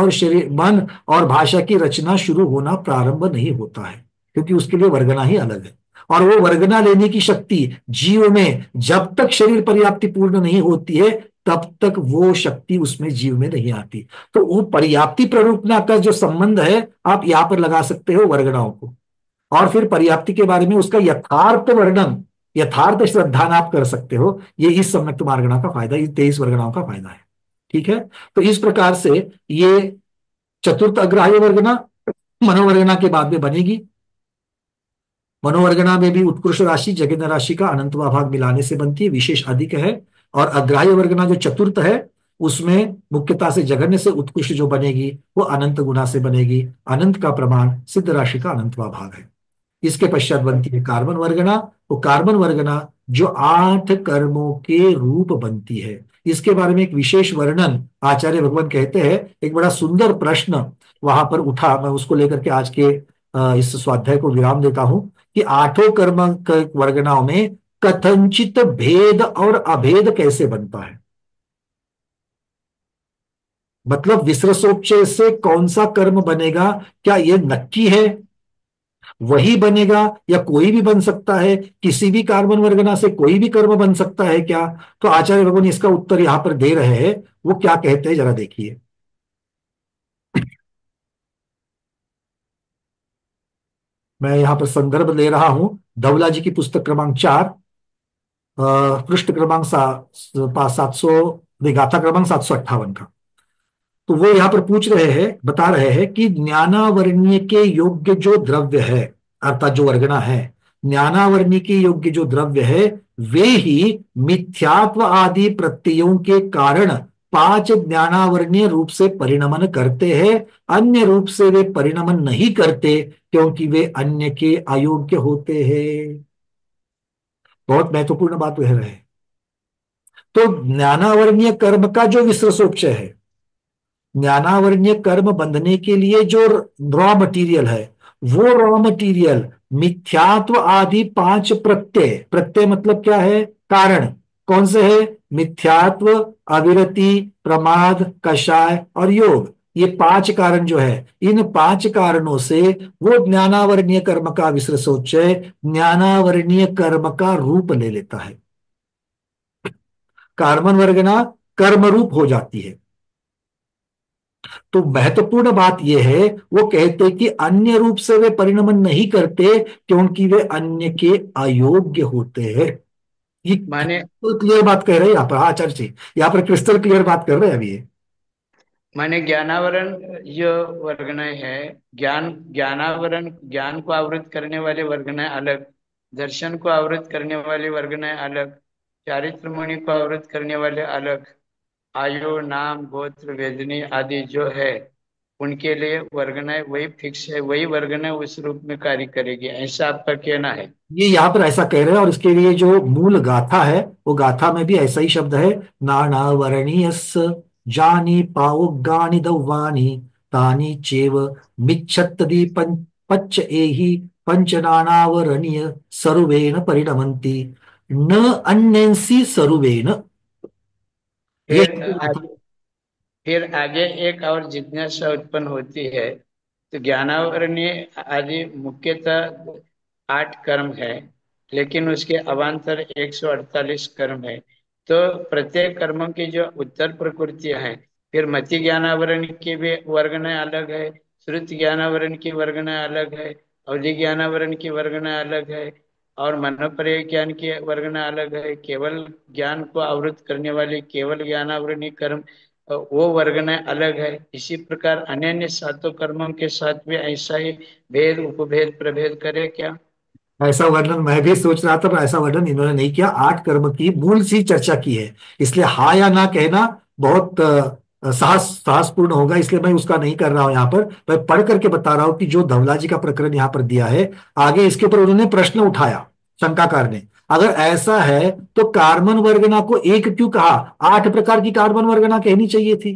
और भाषा की रचना शुरू होना प्रारंभ नहीं होता है, क्योंकि उसके लिए वर्गना ही अलग है। और वो वर्गना लेने की शक्ति जीव में जब तक शरीर पर्याप्ति पूर्ण नहीं होती है, तब तक वो शक्ति उसमें जीव में नहीं आती। तो वो पर्याप्ति प्ररूपना का जो संबंध है, आप यहां पर लगा सकते हो वर्गनाओं को, और फिर पर्याप्ति के बारे में उसका यथार्थ वर्णन, यथार्थ श्रद्धान आप कर सकते हो। ये इस सम्यक्त मार्गणा का फायदा, इस 23 वर्गणाओं का फायदा है। ठीक है, तो इस प्रकार से ये चतुर्थ अग्राह्य वर्गना मनोवर्गना के बाद में बनेगी। मनोवर्गना में भी उत्कृष्ट राशि जघन्य राशि का अनंतवा भाग मिलाने से बनती है, विशेष अधिक है। और अग्राह्य वर्गना जो चतुर्थ है, उसमें मुख्यता से जघन्य से उत्कृष्ट जो बनेगी वो अनंत गुना से बनेगी। अनंत का प्रमाण सिद्ध राशि का अनंतवा भाग है। इसके पश्चात बनती है कार्बन वर्गना। वो कार्बन वर्गना जो 8 कर्मों के रूप बनती है, इसके बारे में एक विशेष वर्णन आचार्य भगवान कहते हैं। एक बड़ा सुंदर प्रश्न वहां पर उठा, मैं उसको लेकर के आज के इस स्वाध्याय को विराम देता हूं कि 8 कर्म वर्गनाओं में कथनचित भेद और अभेद कैसे बनता है। मतलब विसर्जोपचय से कौन सा कर्म बनेगा, क्या यह नक्की है, वही बनेगा, या कोई भी बन सकता है, किसी भी कार्बन वर्गना से कोई भी कर्म बन सकता है क्या? तो आचार्य भगवान इसका उत्तर यहां पर दे रहे हैं। वो क्या कहते हैं जरा देखिए। मैं यहां पर संदर्भ ले रहा हूं धवला जी की पुस्तक क्रमांक 4, पृष्ठ क्रमांक 700, गाथा क्रमांक 758 का। तो वो यहां पर पूछ रहे हैं, बता रहे हैं कि ज्ञानावर्ण्य के योग्य जो द्रव्य है, अर्थात जो वर्गना है, ज्ञानावर्ण्य के योग्य जो द्रव्य है, वे ही मिथ्यात्व आदि प्रत्ययों के कारण 5 ज्ञानावर्ण्य रूप से परिणमन करते हैं। अन्य रूप से वे परिणमन नहीं करते, क्योंकि वे अन्य के अयोग्य होते हैं। बहुत महत्वपूर्ण बात कह रहे हैं। तो ज्ञानावर्ण्य कर्म का जो विसर्जोपचय है, ज्ञानावर्ण्य कर्म बंधने के लिए जो रॉ मटेरियल है, वो रॉ मटेरियल मिथ्यात्व आदि 5 प्रत्यय, प्रत्यय मतलब क्या है? कारण। कौन से है? मिथ्यात्व, अविरति, प्रमाद, कषाय और योग। ये 5 कारण जो है, इन 5 कारणों से वो ज्ञानावर्ण्य कर्म का विसर्जोपचय ज्ञानावर्ण्य कर्म का रूप ले लेता है। कार्बन वर्गना कर्म रूप हो जाती है। तो महत्वपूर्ण बात यह है, वो कहते कि अन्य रूप से वे परिणमन नहीं करते, क्योंकि वे अन्य के अयोग्य होते हैं। ये माने क्लियर बात कह रहे हैं यहाँ पर आचार्य जी, यहाँ पर क्रिस्टल क्लियर बात कर रहे हैं अभी ये। माने ज्ञानावरण जो वर्गनाएं है, ज्ञानावरण, ज्ञान को आवृत करने वाले वर्गनाएं अलग, दर्शन को आवृत करने वाले वर्गनाएं अलग, चारित्र मुनि को आवृत करने वाले अलग, आयु, नाम, गोत्र, वेदनी आदि जो है उनके लिए वर्गनाएं वही फिक्स है, वही वर्गनाएं उस रूप में कार्य करेगी, ऐसा आपका कहना है? ये यहाँ पर ऐसा कह रहे हैं, और इसके लिए जो मूल गाथा है, वो गाथा में भी ऐसा ही शब्द है। नानावर्णीयस जानी पावगानि दौवानि तानि चेव मिच्छत्तदि पच्च एहि पंच नानावरणीय सर्वेण परिणमन्ति न अन्यंसी सर्वेण। ये फिर आगे एक और जिज्ञासा उत्पन्न होती है। तो ज्ञानावरणीय आदि मुख्यतः 8 कर्म है, लेकिन उसके अवान्तर 148 कर्म है। तो प्रत्येक कर्मों की जो उत्तर प्रकृतियां हैं, फिर मति ज्ञानावरण की भी वर्गनाएं अलग है, श्रुति ज्ञानावरण की वर्गनाएं अलग है, अवधि ज्ञानावरण की वर्गनाएं अलग है, और मनोपर्य ज्ञान की वर्गना अलग है, केवल ज्ञान को आवृत करने वाली केवल ज्ञानावृणि कर्म वो वर्गना अलग है। इसी प्रकार अन्य अन्य सातों कर्मों के साथ भी ऐसा ही भेद उपभेद प्रभेद करे क्या? ऐसा वर्णन मैं भी सोच रहा था, पर ऐसा वर्णन इन्होंने नहीं किया। 8 कर्म की मूल सी चर्चा की है, इसलिए हाँ या ना कहना बहुत साहसपूर्ण होगा, इसलिए मैं उसका नहीं कर रहा हूं यहाँ पर। मैं पढ़ करके बता रहा हूं कि जो धवला जी का प्रकरण यहाँ पर दिया है, आगे इसके ऊपर उन्होंने प्रश्न उठाया शंकाकार ने। अगर ऐसा है तो कार्बन वर्गना को एक क्यों कहा? 8 प्रकार की कार्बन वर्गना कहनी चाहिए थी।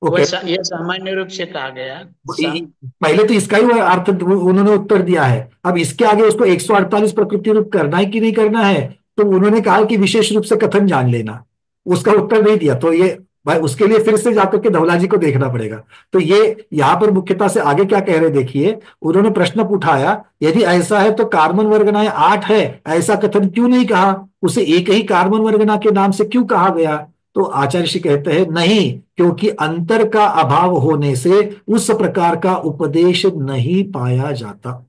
ओके, ये सामान्य रूप से कहा गया। पहले तो इसका ही अर्थ उन्होंने उत्तर दिया है। अब इसके आगे उसको 148 प्रकृति रूप करना है कि नहीं करना है, तो उन्होंने कहा कि विशेष रूप से कथन जान लेना। उसका उत्तर नहीं दिया, तो ये भाई उसके लिए फिर से जाकर के धवला जी को देखना पड़ेगा। तो ये यहाँ पर मुख्यता से आगे क्या कह रहे देखिए, उन्होंने प्रश्न उठाया यदि ऐसा है तो कार्बन वर्गनाएं 8 है, ऐसा कथन क्यों नहीं कहा? उसे एक ही कार्बन वर्गना के नाम से क्यों कहा गया? तो आचार्य श्री कहते हैं नहीं, क्योंकि अंतर का अभाव होने से उस प्रकार का उपदेश नहीं पाया जाता।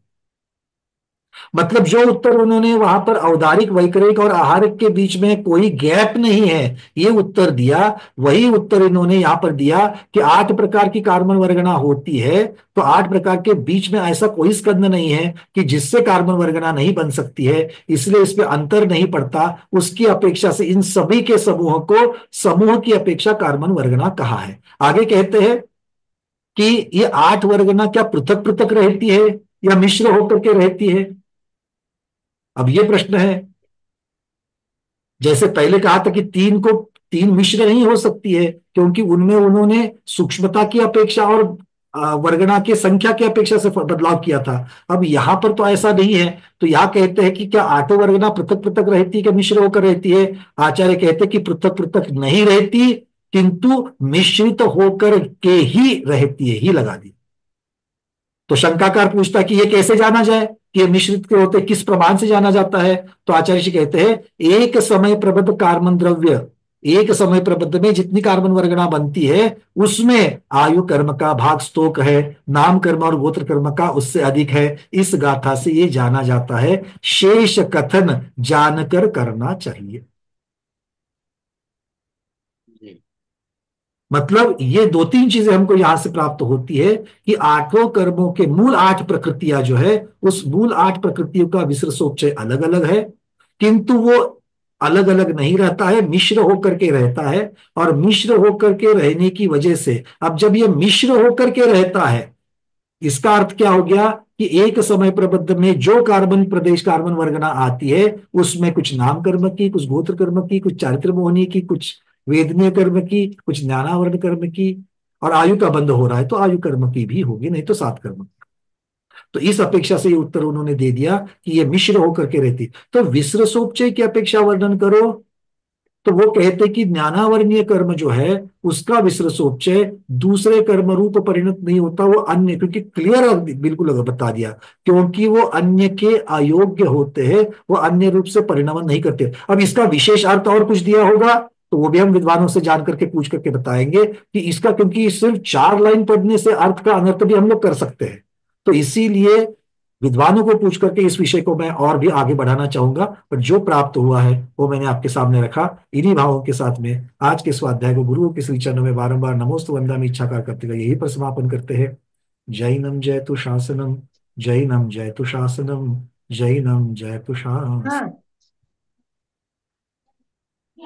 मतलब जो उत्तर उन्होंने वहां पर औदारिक वैकरिक और आहारिक के बीच में कोई गैप नहीं है, ये उत्तर दिया, वही उत्तर इन्होंने यहां पर दिया कि 8 प्रकार की कार्बन वर्गना होती है, तो 8 प्रकार के बीच में ऐसा कोई स्कंद नहीं है कि जिससे कार्बन वर्गना नहीं बन सकती है, इसलिए इसमें अंतर नहीं पड़ता। उसकी अपेक्षा से इन सभी के समूह को समूह की अपेक्षा कार्बन वर्गना कहा है। आगे कहते हैं कि ये 8 वर्गना क्या पृथक पृथक रहती है या मिश्र होकर के रहती है? अब ये प्रश्न है। जैसे पहले कहा था कि 3 मिश्र नहीं हो सकती है, क्योंकि उनमें उन्होंने सूक्ष्मता की अपेक्षा और वर्गना की संख्या की अपेक्षा से बदलाव किया था। अब यहां पर तो ऐसा नहीं है, तो यहां कहते हैं कि क्या 8 वर्गना पृथक पृथक रहती है, क्या मिश्र होकर रहती है? आचार्य कहते हैं कि पृथक पृथक नहीं रहती, किंतु मिश्रित होकर के ही रहती है, ही लगा दी। तो शंकाकार पूछता है कि ये कैसे जाना जाए कि ये मिश्रित के होते, किस प्रमाण से जाना जाता है? तो आचार्य जी कहते हैं एक समय प्रबद्ध कार्बन द्रव्य, एक समय प्रबद्ध में जितनी कार्बन वर्गना बनती है उसमें आयु कर्म का भाग स्तोक है, नाम कर्म और गोत्र कर्म का उससे अधिक है। इस गाथा से ये जाना जाता है, शेष कथन जानकर करना चाहिए। मतलब ये 2-3 चीजें हमको यहां से प्राप्त होती है कि 8 कर्मों के मूल 8 प्रकृतियां जो है, उस मूल 8 प्रकृतियों का विसर्जोपचय अलग अलग है, किंतु वो अलग अलग नहीं रहता है, मिश्र होकर के रहता है। और मिश्र होकर के रहने की वजह से, अब जब ये मिश्र होकर के रहता है, इसका अर्थ क्या हो गया कि एक समय प्रबंध में जो कार्बन प्रदेश कार्बन वर्गना आती है उसमें कुछ नाम कर्म की, कुछ गोत्र कर्म की, कुछ चारित्र मोहनी की, कुछ वेदनीय कर्म की, कुछ ज्ञानावरण कर्म की, और आयु का बंध हो रहा है तो आयु कर्म की भी होगी, नहीं तो 7 कर्म। तो इस अपेक्षा से ये उत्तर उन्होंने दे दिया कि ये मिश्र होकर के रहती। तो विसर्जोपचय की अपेक्षा वर्णन करो, तो वो कहते कि ज्ञानावरणीय कर्म जो है उसका विसर्जोपचय दूसरे कर्म रूप परिणत नहीं होता, वो अन्य, क्योंकि क्लियर बिल्कुल बता दिया, क्योंकि वो अन्य के अयोग्य होते हैं, वो अन्य रूप से परिणमन नहीं करते। अब इसका विशेष अर्थ और कुछ दिया होगा तो वो भी हम विद्वानों से जान करके पूछ करके बताएंगे कि इसका, क्योंकि सिर्फ 4 लाइन पढ़ने से अर्थ का अनर्थ भी हम लोग कर सकते हैं। तो इसीलिए विद्वानों को पूछ करके इस विषय को मैं और भी आगे बढ़ाना चाहूंगा, पर जो प्राप्त हुआ है वो मैंने आपके सामने रखा। इन्हीं भावों के साथ में आज के स्वाध्याय को गुरुओं के श्री चरणों में बारंबार नमोस्तु वंदनामि इच्छाकार करते हुए यही पर समापन करते हैं। जैनम जयतु शासनम, जैनम जयतु शासनम, जैनम जयतु शासनम।